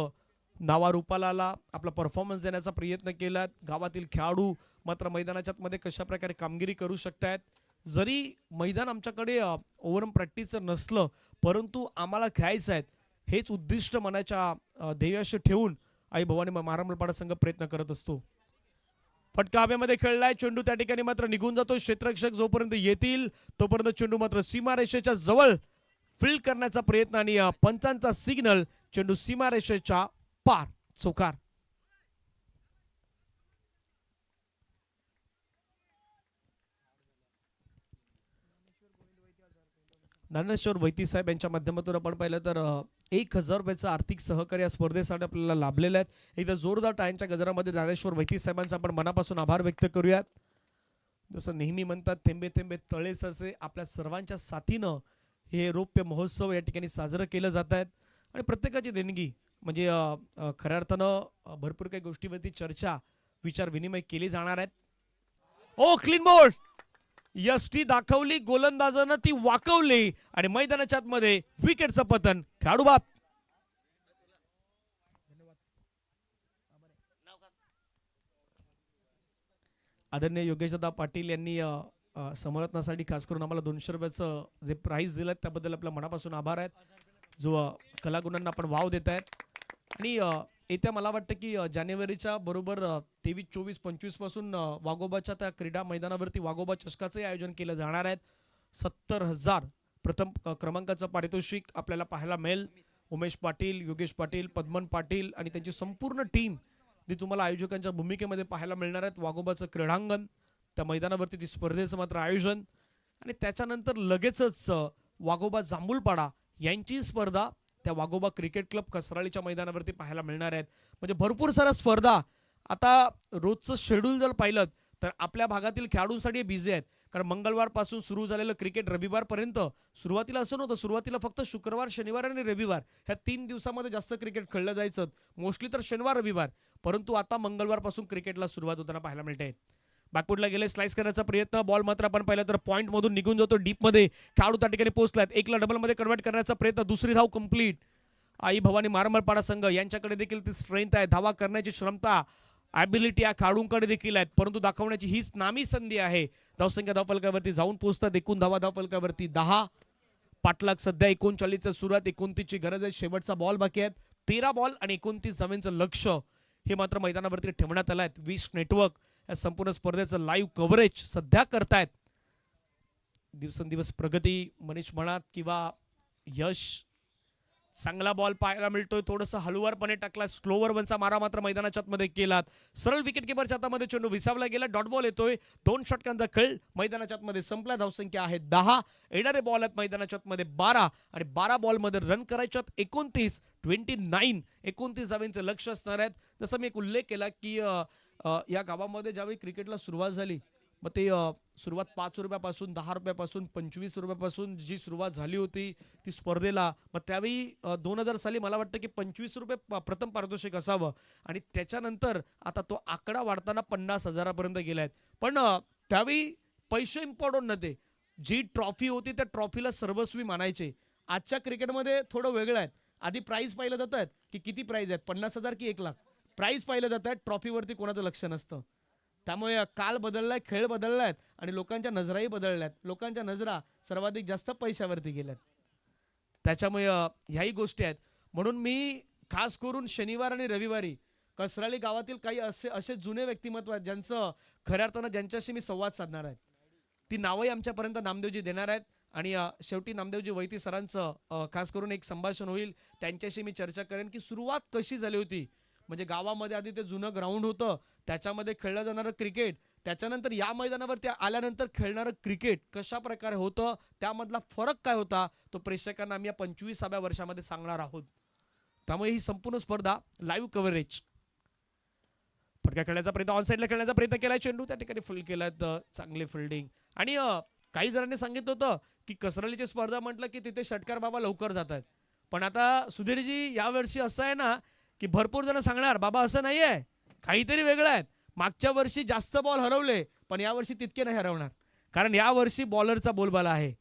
नावारूपाला आला. आपला परफॉर्मन्स देण्याचा प्रयत्न केला. गावातील खेळाडू मात्र मैदानाच्या मध्ये कशा प्रकारे कामगिरी करू शकतात. जरी मैदान आमच्याकडे ओव्हरआर्म प्रॅक्टिसचं नसलं परंतु आम्हाला खेळायचं आहे हेच उद्दिष्ट मनाच्या ध्येयाशी ठेवून आई भवानी मारमलपाडा संघ प्रयत्न करत असतो. फटका हवेमध्ये खेळलाय. चेंडू त्या ठिकाणी मात्र निघून जातो. क्षेत्ररक्षक जोपर्यंत येतील तोपर्यंत चेंडू मात्र सीमारेषेच्या जवळ फील्ड करण्याचा प्रयत्न आणि पंचांचा सिग्नल. चेंडू सीमारेषेच्या पार. चौकार. ज्ञानेश्वर वैती साहेब यांच्या माध्यमातून आपण पाहिलं तर 1000 रुपयाचं आर्थिक सहकार्य स्पर्धेसाठी आपल्याला लाभलेलं आहे. एकदा जोरदार टाळ्यांच्या गजरामध्ये ज्ञानेश्वर वैती साहेबांचा आपण मनापासून आभार व्यक्त करूयात. जसं नेहमी म्हणतात थेंबे थेंबे तळे साचे, आपल्या सर्वांच्या साथीनं हे रौप्य महोत्सव या ठिकाणी साजरं केलं जात आहेत आणि प्रत्येकाची देणगी म्हणजे खऱ्या अर्थानं भरपूर काही गोष्टीवरती चर्चा विचार विनिमय केले जाणार आहेत. ओ क्लीन बोल्ड. यष्टी दाखवली, गोलंदाजानं ती वाकवली आणि मैदानाच्या आतमध्ये विकेटचं पतन. खेळाडू बाद. आदरणीय योगेशदादा पाटील यांनी समर्थनासाठी खास करून आम्हाला 200 रुपयाचं जे प्राइस दिलं त्याबद्दल आपल्या मनापासून आभार आहेत. जो कलागुणांना आपण वाव देत आहेत आणि येत्या मला वाटतं की जानेवारीच्या बरोबर 23, 24, 25 पासून वाघोबाच्या त्या क्रीडा मैदानावरती वाघोबा चषकाचे आयोजन केलं जाणार आहे. 70,000 प्रथम क्रमांकाचं पारितोषिक आपल्याला पाहायला मिळेल. उमेश पाटील, योगेश पाटील, पद्मन पाटील आणि त्यांची संपूर्ण टीम जी तुम्हाला आयोजकांच्या भूमिकेमध्ये पाहायला मिळणार आहेत. वाघोबाचं क्रीडांगण, त्या मैदानावरती ती स्पर्धेचं मात्र आयोजन आणि त्याच्यानंतर लगेचच वाघोबा जांभूलपाडा यांची स्पर्धा त्या वाघोबा क्रिकेट क्लब कसराळीच्या मैदानावरती पाहायला मिळणार आहेत. म्हणजे भरपूर साऱ्या स्पर्धा. आता रोजचं शेड्यूल जर पाहिलं तर आपल्या भागातील खेळाडूंसाठी बिझी आहेत. कारण मंगळवारपासून सुरू झालेलं क्रिकेट रविवारपर्यंत सुरुवातीला असं नव्हतं. सुरुवातीला फक्त शुक्रवार, शनिवार आणि रविवार ह्या 3 दिवसामध्ये जास्त क्रिकेट खेळलं जायचं. मोस्टली तर शनिवार, रविवार. परंतु आता मंगळवारपासून क्रिकेटला सुरुवात होताना पाहायला मिळते. बॅकफुटला गेले, स्लाइस करण्याचा प्रयत्न, बॉल मात्र आपण पाहिलं तर पॉईंट मधून निघून जातो डीपमध्ये. खेळाडू त्या ठिकाणी पोहोचलात. एकला डबलमध्ये कन्वर्ट करण्याचा प्रयत्न, दुसरी धाव कंप्लीट. आई भवानी मारमलपाडा संघ यांच्याकडे देखील ती स्ट्रेंथ आहे, धावा करण्याची क्षमता, ॲबिलिटी या खेळाडूंकडे देखील आहेत. परंतु दाखवण्याची हीच नामी संधी आहे. धावसंख्या धावफलकावरती जाऊन पोहोचतात. एकूण धावा धावफलकावरती 10. पाठलाग सध्या 39चं सुरुवात, 29ची गरज आहे. शेवटचा बॉल बाकी आहेत. 13 बॉल आणि 29 धावांचं लक्ष हे मात्र मैदानावरती ठेवण्यात आलं आहे. विश नेटवर्क या संपूर्ण स्पर्धेचं लाईव्ह कव्हरेज सध्या करतायत. दिवसेंदिवस प्रगती मनीष म्हणात किंवा यश, चांगला बॉल पाहायला मिळतोय. थोडंसं हलुवारपणे टाकला, स्लोवर वनचा मारा मात्र मैदानाच्या आतमध्ये केलात. सरळ विकेट किपरच्या हातामध्ये चेंडू विसावला गेला. डॉट बॉल येतोय. 2 षटकांचा खेळ मैदानाच्या आतमध्ये संपला. धावसंख्या आहे 10. येणारे बॉल आहेत मैदानाच्या आतमध्ये 12 आणि 12 बॉलमध्ये रन करायच्यात 29. 29 धावांचं लक्ष असणार आहेत. जसं मी एक उल्लेख केला की या गावामध्ये ज्यावेळी क्रिकेटला सुरुवात झाली, मग ते सुरुवात 5 रुपयापासून, 10 रुपयापासून, 25 रुपयापासून जी सुरुवात झाली होती ती स्पर्धेला, मग त्यावेळी 2000 साली मला वाटतं की 25 रुपये प्रथम पारितोषिक असावं आणि त्याच्यानंतर आता तो आकडा वाढताना 50,000 पर्यंत गेलाय. पण त्यावेळी पैसे इम्पॉर्टंट नव्हते. जी ट्रॉफी होती त्या ट्रॉफीला सर्वस्वी मानायचे. आजच्या क्रिकेटमध्ये थोडं वेगळं आहे. आधी प्राइस पाहिलं जातात की किती प्राइस आहेत, 50,000 की 1,00,000. प्राइस पाहिलं जातात, ट्रॉफीवरती कोणाचं लक्ष नसतं. त्यामुळे काल बदललाय, खेळ बदललायत आणि लोकांच्या नजराही बदलल्यात. लोकांच्या नजरा सर्वाधिक जास्त पैशावरती गेल्यात. त्याच्यामुळे ह्याही गोष्टी आहेत. म्हणून मी खास करून शनिवार आणि रविवारी कसराली गावातील काही असे जुने व्यक्तिमत्व आहेत ज्यांचं खऱ्या अर्थानं ज्यांच्याशी मी संवाद साधणार आहे. ती नावही आमच्यापर्यंत नामदेवजी देणार आहेत आणि शेवटी नामदेवजी वैती सरांचं खास करून एक संभाषण होईल. त्यांच्याशी मी चर्चा करेन की सुरुवात कशी झाली होती. म्हणजे गावामध्ये आधी ते जुनं ग्राउंड होतं, त्याच्यामध्ये खेळलं जाणारं क्रिकेट, त्याच्यानंतर या मैदानावरती आल्यानंतर खेळणारं क्रिकेट कशा प्रकारे होतं, त्यामधला फरक काय होता, तो प्रेक्षकांना आम्ही या 25व्या वर्षामध्ये सांगणार आहोत. त्यामुळे ही संपूर्ण स्पर्धा लाईव्ह कव्हरेज. फटका खेळण्याचा प्रयत्न, ऑन साईडला खेळण्याचा प्रयत्न केलाय, चेंडू त्या ठिकाणी फुल केलाय. चांगली फिल्डिंग. आणि काही जणांनी सांगितलं होतं की कसरलीची स्पर्धा म्हटलं की तिथे षटकार बाबा लवकर जात आहेत. पण आता सुधीरजी यावर्षी असं आहे ना की भरपूर जण सांगणार बाबा असं नाहीये, काहीतरी वेगळं आहे. मागच्या वर्षी जास्त बॉल हरवले पण यावर्षी तितके नाही हरवणार. कारण यावर्षी बॉलरचा बोलबाला आहे.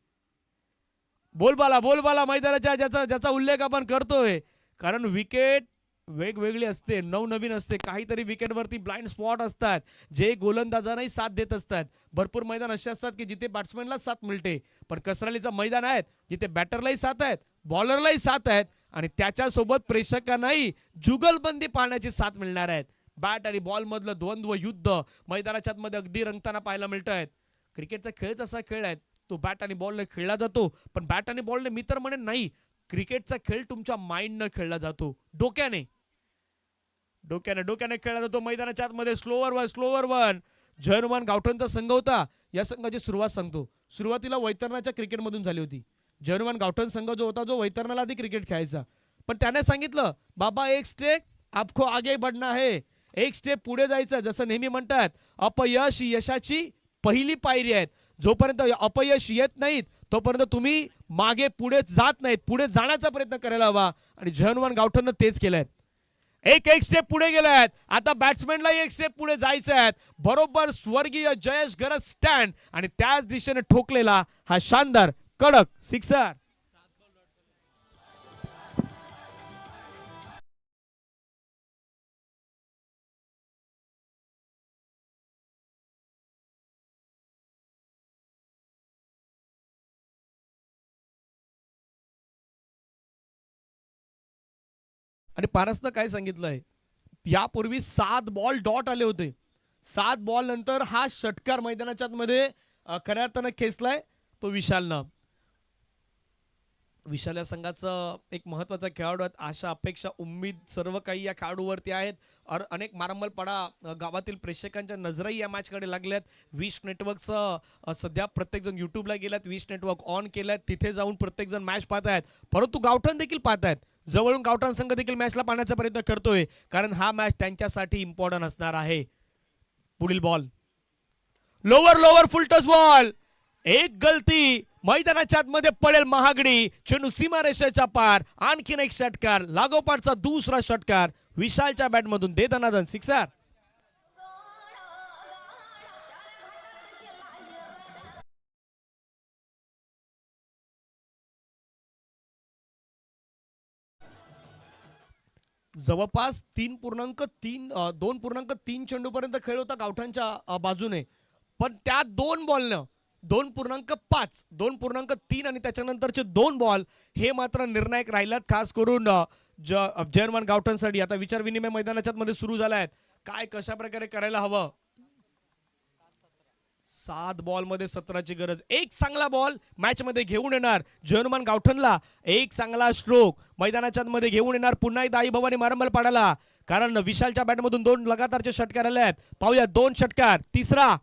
बोलबाला मैदानाच्या ज्याचा उल्लेख आपण करतोय. कारण विकेट वेगवेगळी असते, नवनवीन असते. काहीतरी विकेटवरती ब्लाइंड स्पॉट असतात जे गोलंदाजांनाही साथ देत असतात. भरपूर मैदान असे असतात की जिथे बॅट्समॅनला साथ मिळते. पण कसरालीचं मैदान आहे जिथे बॅटरलाही साथ आहेत, बॉलरलाही साथ आहेत आणि त्याच्यासोबत प्रेक्षकांनाही जुगलबंदी पाहण्याची साथ मिळणार आहेत. बॅट आणि बॉल मधलं द्वंद्व युद्ध मैदानाच्या आतमध्ये अगदी रंगताना पाहायला मिळत आहेत. क्रिकेटचा खेळच असा खेळ आहे, तो बॅट आणि बॉलने खेळला जातो. पण बॅट आणि बॉलने मी तर म्हणेन नाही, क्रिकेटचा खेळ तुमच्या माइंडने खेळला जातो, डोक्याने खेळला जातो. मैदानाच्या आतमध्ये स्लोवर वन जर्मन गावठणचा संघ होता. या संघाची सुरुवात सांगतो. सुरुवातीला वैतरणाच्या क्रिकेटमधून झाली होती. जर्मन गावठण संघ जो होता, जो वैतरणाला आधी क्रिकेट खेळायचा, पण त्याने सांगितलं बाबा एक स्टेप आपको आगे बढ़ना है, एक स्टेप पुढे जायचं. जसं नेहमी म्हणतात अपयश यशाची पहिली पायरी आहे. जोपर्यंत अपयश येत नाहीत तोपर्यंत तुम्ही मागे पुढे जात नाहीत, पुढे जाण्याचा प्रयत्न करायला हवा. आणि जर्मन गावठणनं तेच केलंय. एक स्टेप पुढे गेलायत. आता बॅट्समॅनला एक स्टेप पुढे जायचं आहे. बरोबर स्वर्गीय जयेश गरज स्टँड आणि त्याच दिशेने ठोकलेला हा शानदार कडक सिक्सर. आणि पारसनं काय सांगितलंय, यापूर्वी 7 बॉल डॉट आले होते. 7 बॉल नंतर हा षटकार मैदानाच्या मध्ये खऱ्या अर्थानं खेचलाय तो विशालनं. विशाल या संघाचा एक महत्त्वाचा खेळाडू आहेत. आशा अपेक्षा उम्मीद सर्व काही या खेळाडूवरती आहेत. अनेक मारंबलपाडा गावातील प्रेक्षकांच्या नजरही या मॅचकडे लागल्यात. विश नेटवर्कचं सध्या प्रत्येकजण यूट्यूबला गेल्यात, विश नेटवर्क ऑन केल्यात, तिथे जाऊन प्रत्येकजण मॅच पाहत आहेत. परंतु गावठण देखील पाहत आहेत. जवळून गावठण संघ देखील मॅचला पाहण्याचा प्रयत्न करतोय, कारण हा मॅच त्यांच्यासाठी इम्पॉर्टंट असणार आहे. पुढील बॉल लोवर लोवर फुल टच बॉल. एक गलती मैदानाच्या आतमध्ये पडेल महागडी. चेंडू सीमारेषेच्या पार. आणखीन एक षटकार, लागोपाठचा दुसरा षटकार विशालच्या बॅटमधून. दे दनादन सिक्सर. जवळपास 2.3 चेंडूपर्यंत खेळ होता गावठांच्या बाजूने, पण त्या 2 बॉलनं 2.5 2.3 आणि त्याच्यानंतरचे 2 बॉल हे मात्र निर्णायक राहिल्यात, खास करून जर्मन गावठांसाठी. आता विचार विनिमय मैदानाच्या मध्ये सुरू झाला आहे, काय कशा प्रकारे करायला हवं. 7 बॉल मध्ये 17ची गरज. एक चांगला बॉल मॅच मध्ये घेऊन येणार जर्मन गावठनला. एक चांगला स्ट्रोक मैदानाच्या मध्ये घेऊन येणार पुन्हा एकदा आई भवानी मारंबल पाडाला, कारण विशालच्या बॅटमधून 2 लगातारचे षटकार आले आहेत. पाहूया 2 षटकार. तिसरा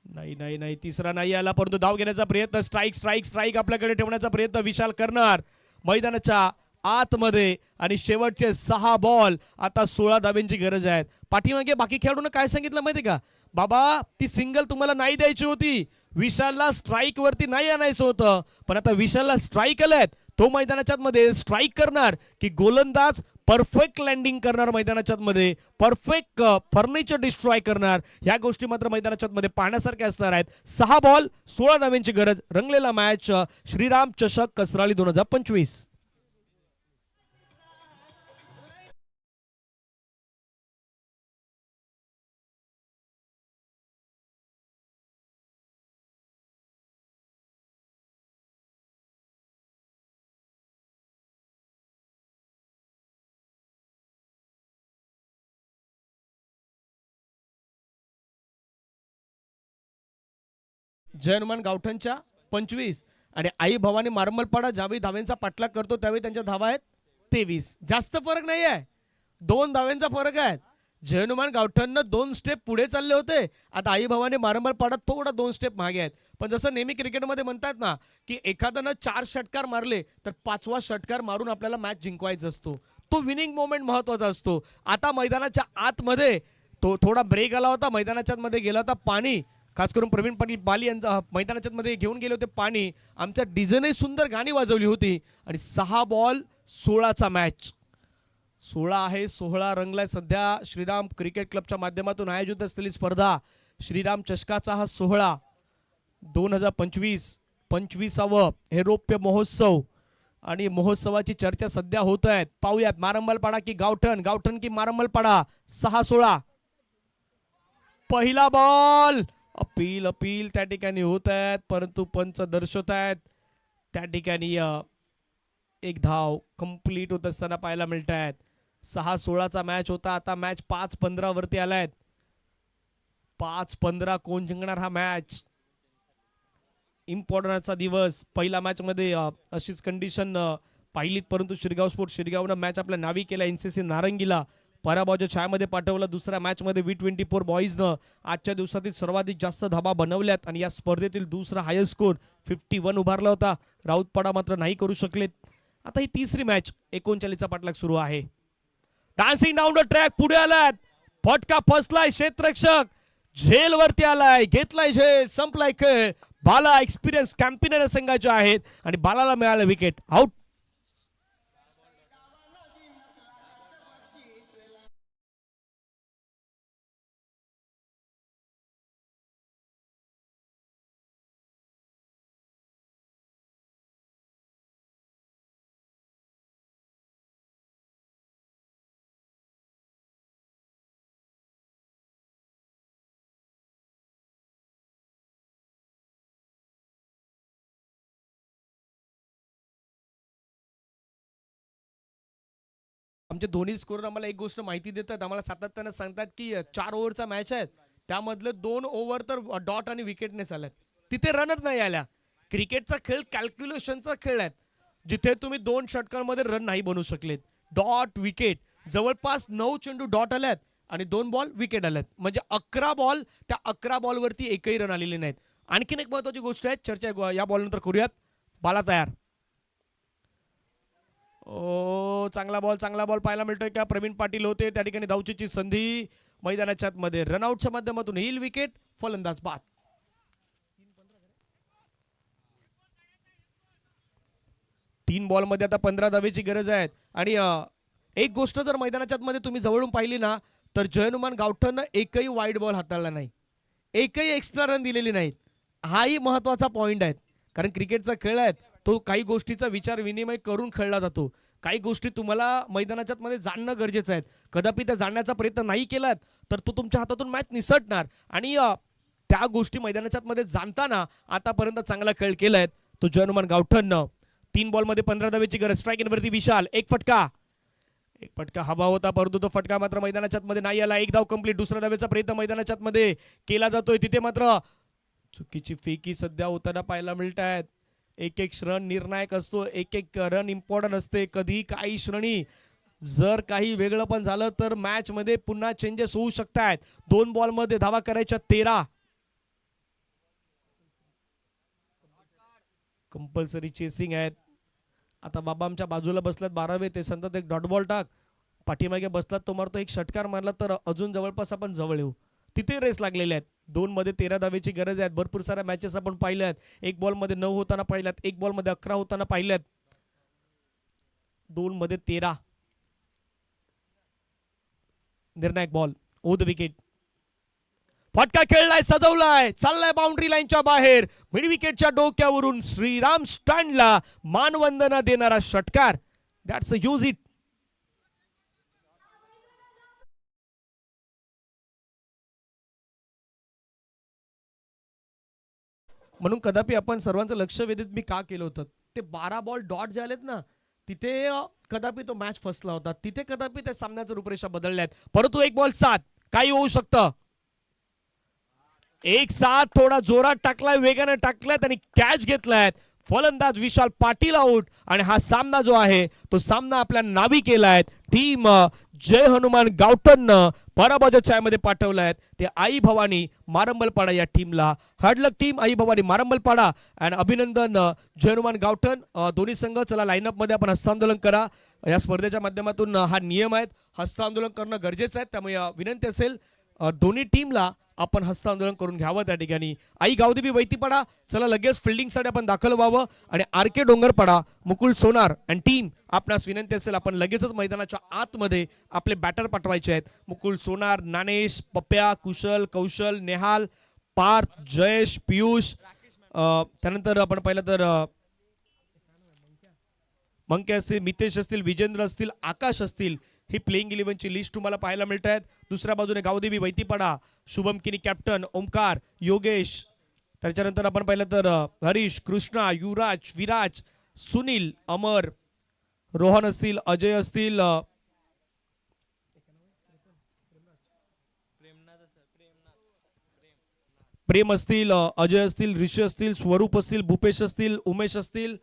नाही नाही नाही, तिसरा नाही आला, परंतु धाव घेण्याचा प्रयत्न. स्ट्राईक स्ट्राईक स्ट्राईक आपल्याकडे ठेवण्याचा प्रयत्न विशाल करणार मैदानाच्या आतमध्ये. आणि शेवटचे 6 बॉल. आता 16 धाब्यांची गरज आहे. पाठीमागे बाकी खेळाडूंना काय सांगितलं माहिती का, बाबा ती सिंगल तुम्हाला नाही द्यायची होती, विशालला स्ट्राईक वरती नाही आणायचं होतं, पण आता विशालला स्ट्राईक आलेत, तो मैदानाच्या मध्ये स्ट्राईक करणार की गोलंदाज परफेक्ट लँडिंग करणार मैदानाच्या मध्ये, परफेक्ट फर्निचर डिस्ट्रॉय करणार. ह्या गोष्टी मात्र मैदानाच्या मध्ये पाहण्यासारख्या असणार आहेत. 6 बॉल 16 धाव्यांची गरज. रंगलेला मॅच श्रीराम चषक कसराळी 2025. जर्मन गावठणच्या 25 आणि आई भवानी मारमलपाडा ज्यावेळी धाव्यांचा पाठलाग करतो त्यावेळी त्यांच्या धावा आहेत 23. जास्त फरक नाही आहे, 2 धाव्यांचा फरक आहे. जर्मन गावठणनं 2 स्टेप पुढे चालले होते, आता आई भवानी मारमलपाडा थोडा 2 स्टेप मागे आहेत. पण जसं नेहमी क्रिकेटमध्ये म्हणतात ना की एखाद्यानं 4 षटकार मारले तर 5वा षटकार मारून आपल्याला मॅच जिंकवायचा असतो, तो विनिंग मोमेंट महत्वाचा असतो. आता मैदानाच्या आतमध्ये तो थोडा ब्रेक आला होता, मैदानाच्या मध्ये गेला होता पाणी, खास करून प्रवीण पाटील बाली यांचा मैदानाच्या मध्ये घेऊन गेले होते पाणी. आमच्या डीजेने सुंदर गाणी वाजवली होती आणि 6 बॉल 16चा मॅच. 16 आहे, 16 रंगलाय सध्या श्रीराम क्रिकेट क्लबच्या माध्यमातून आयोजित असलेली स्पर्धा श्रीराम चषकाचा हा 16 2025 25वा हे रौप्य महोत्सव. आणि महोत्सवाची चर्चा सध्या होत आहेत. पाहूयात मारंबलपाडा की गावठण, गावठण की मारंबलपाडा. 6-16 पहिला बॉल. अपील अपील त्या ठिकाणी होत आहेत, परंतु पंच दर्शवत आहेत त्या ठिकाणी एक धाव कंप्लीट होत असताना पाहायला मिळत आहेत. 6-16चा मॅच होता, आता मॅच 5-15 वरती आलाय. 5-15 कोण जिंकणार हा मॅच. इम्पॉर्टंटचा दिवस. पहिला मॅच मध्ये अशीच कंडिशन पाहिलीत, परंतु शिरगाव स्पोर्ट शिरगावनं मॅच आपल्या नावी केला. एनसीसी नारंगीला पराभवाच्या छायामध्ये पाठवलं. दुसऱ्या मॅच मध्ये V24 बॉईजनं आजच्या दिवसातील सर्वाधिक जास्त धाबा बनवल्यात आणि या स्पर्धेतील दुसरा हायस्ट स्कोर 51 उभारला होता. राऊतपाडा मात्र नाही करू शकलेत. आता ही तिसरी मॅच 39चा पाठलाग सुरू आहे. डान्सिंग डाऊन द ट्रॅक पुढे आलात, फटका फसलाय क्षेत्ररक्षक, झेल वरती आलाय, घेतलाय झेल, संपलाय खेळ. बाला एक्सपिरियन्स कॅम्पियन संघाचे आहेत आणि बालाला मिळालं विकेट. आउट. आमचे दोन्ही स्कोर आम्हाला एक गोष्ट माहिती देतात, आम्हाला सातत्यानं सांगतात की 4 ओव्हरचा मॅच आहे, त्यामधले 2 ओव्हर तर डॉट आणि विकेटनेस आल्यात, तिथे रनच नाही आल्या. क्रिकेटचा खेळ कॅल्क्युलेशनचा खेळ आहे, जिथे तुम्ही 2 षटकांमध्ये रन नाही बनवू शकलेत. डॉट विकेट जवळपास 9 चेंडू डॉट आल्यात आणि 2 बॉल विकेट आल्यात, म्हणजे 11 बॉल, त्या 11 बॉलवरती एकही रन आलेले नाहीत. आणखीन एक महत्वाची गोष्ट आहे, चर्चा या बॉल नंतर करूयात. बाला तयार. ओ चांगला बॉल पाहायला मिळतोय का. प्रवीण पाटील होते त्या ठिकाणी, धावचीची संधी मैदानाच्या आतमध्ये रनआउटच्या माध्यमातून येईल विकेट, फलंदाज बाद. तीन बॉल मध्ये आता 15 धावेची गरज आहे. आणि एक गोष्ट जर मैदानाच्या आतमध्ये तुम्ही जवळून पाहिली ना, तर जयनुमान गावठणनं एकही वाईड बॉल हाताळला नाही, एकही एक्स्ट्रा रन दिलेली नाहीत. हाही महत्वाचा पॉइंट आहे, कारण क्रिकेटचा खेळ आहे, तो काही गोष्टीचा विचार विनिमय करून खेळला जातो. काही गोष्टी तुम्हाला मैदानाच्या मध्ये जाणणं गरजेचं आहे. कदापि त्या जाणण्याचा प्रयत्न नाही केलात तर तो तुमच्या हातातून मॅच निसटणार. आणि त्या गोष्टी मैदानाच्या मध्ये जाणताना आतापर्यंत चांगला खेळ केलाय तो जयनुमान गावठणनं. 3 बॉलमध्ये 15 धावेची गरज. स्ट्राईक इनवरती विशाल, एक फटका हवा होता, परंतु तो फटका मात्र मैदानाच्या मध्ये नाही आला. एक धाव कंप्लीट. दुसऱ्या धावेचा प्रयत्न मैदानाच्या मध्ये केला जातोय, तिथे मात्र चुकीची फेकी सध्या होताना पाहायला मिळत आहेत. एक एक रन निर्णायक असतो, एक एक रन इम्पॉर्टंट असते. कधी काही श्रेणी जर काही वेगळं पण झालं तर मॅच मध्ये पुन्हा चेंजेस होऊ शकतात. 2 बॉलमध्ये धावा करायच्या 13. कंपल्सरी चेसिंग आहेत. आता बाबा आमच्या बाजूला बसलात 12वे, ते सांगतात एक डॉट बॉल टाक. पाठीमागे बसलात तो मारतो, एक षटकार मारला तर अजून जवळपास आपण जवळ येऊ. तिथे रेस लागलेले आहेत. 2 मध्ये 13 धावेची गरज आहे. भरपूर साऱ्या मॅचेस आपण पाहिल्यात. 1 बॉल मध्ये 9 होताना पाहिल्यात, 1 बॉल मध्ये 11 होताना पाहिल्यात. 2 मध्ये 13 निर्णायक बॉल. O the wicket. फटका खेळलाय, सजवलाय, चाललाय बाउंड्री लाईनच्या बाहेर. मिड विकेटच्या डोक्यावरून श्रीराम स्टँडला मानवंदना देणारा षटकार. That's a use it. म्हणून कदापि आपण सर्वांचं लक्ष वेधित मी का केलं होतं, ते 12 बॉल डॉट जे आलेत ना, तिथे कदापि तो मॅच फसला होता. तिथे कदापि त्या सामन्याच्या रूपरेषा बदलल्यात. परंतु 1 बॉल 7 काही होऊ शकतं. 1-7 थोडा जोरात टाकलाय, वेगाने टाकलाय आणि कॅच घेतलाय. फलंदाज विशाल पाटील आउट. आणि हा सामना जो आहे तो सामना आपल्या नावी केलाय. टीम जय हनुमान गावठणनं पराभवाच्या छायेमध्ये पाठवलाय. ते आई भवानी मारंबलपाडा या टीमला. हार्ड लक टीम आई भवानी मारंबलपाडा. आणि अभिनंदन जय हनुमान गावठण. दोन्ही संघ चला लाईनअप मध्ये आपण हस्तांदोलन करा. या स्पर्धेच्या माध्यमातून हा नियम आहे, हस्तांदोलन करणं गरजेचं आहे. त्यामुळे विनंती असेल दोन्ही टीमला आपण हस्तांदोलन करून घ्यावं. त्या ठिकाणी आई गावदेवी वैतीपाडा चला लगेच फिल्डिंगसाठी आपण दाखल व्हावं. आणि RK डोंगरपाडा मुकुल सोनार आणि टीम आपणास विनंती असेल आपण लगेचच मैदानाच्या आतमध्ये आपले बॅटर पाठवायचे आहेत. मुकुल सोनार, नानेश, पप्प्या, कुशल, कौशल, नेहाल, पार्थ, जयेश, पियुष. त्यानंतर आपण पाहिलं तर मंके असतील, मितेश असतील, विजेंद्र असतील, आकाश असतील. ही प्लेइंग 11ची लिस्ट तुम्हाला पाहायला मिळत आहेत. दुसऱ्या बाजूने गावदेवी वैतीपाडा, शुभम किनी कॅप्टन, ओमकार, योगेश. त्याच्यानंतर आपण पाहिलं तर हरीश, कृष्णा, युवराज, विराज, सुनील, अमर, रोहन असतील, अजय असतील, प्रेम असतील, अजय असतील, ऋषी असतील, स्वरूप असतील, भूपेश असतील, उमेश असतील.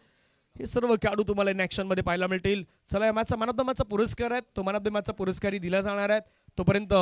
हे सर्व खेळाडू तुम्हाला इन ऍक्शन मध्ये पाहायला मिळतील. चला या मॅचचा मॅन ऑफ द मॅचचा पुरस्कार आहे, तो मॅन ऑफ द मॅचचा पुरस्कारही दिला जाणार आहे. तोपर्यंत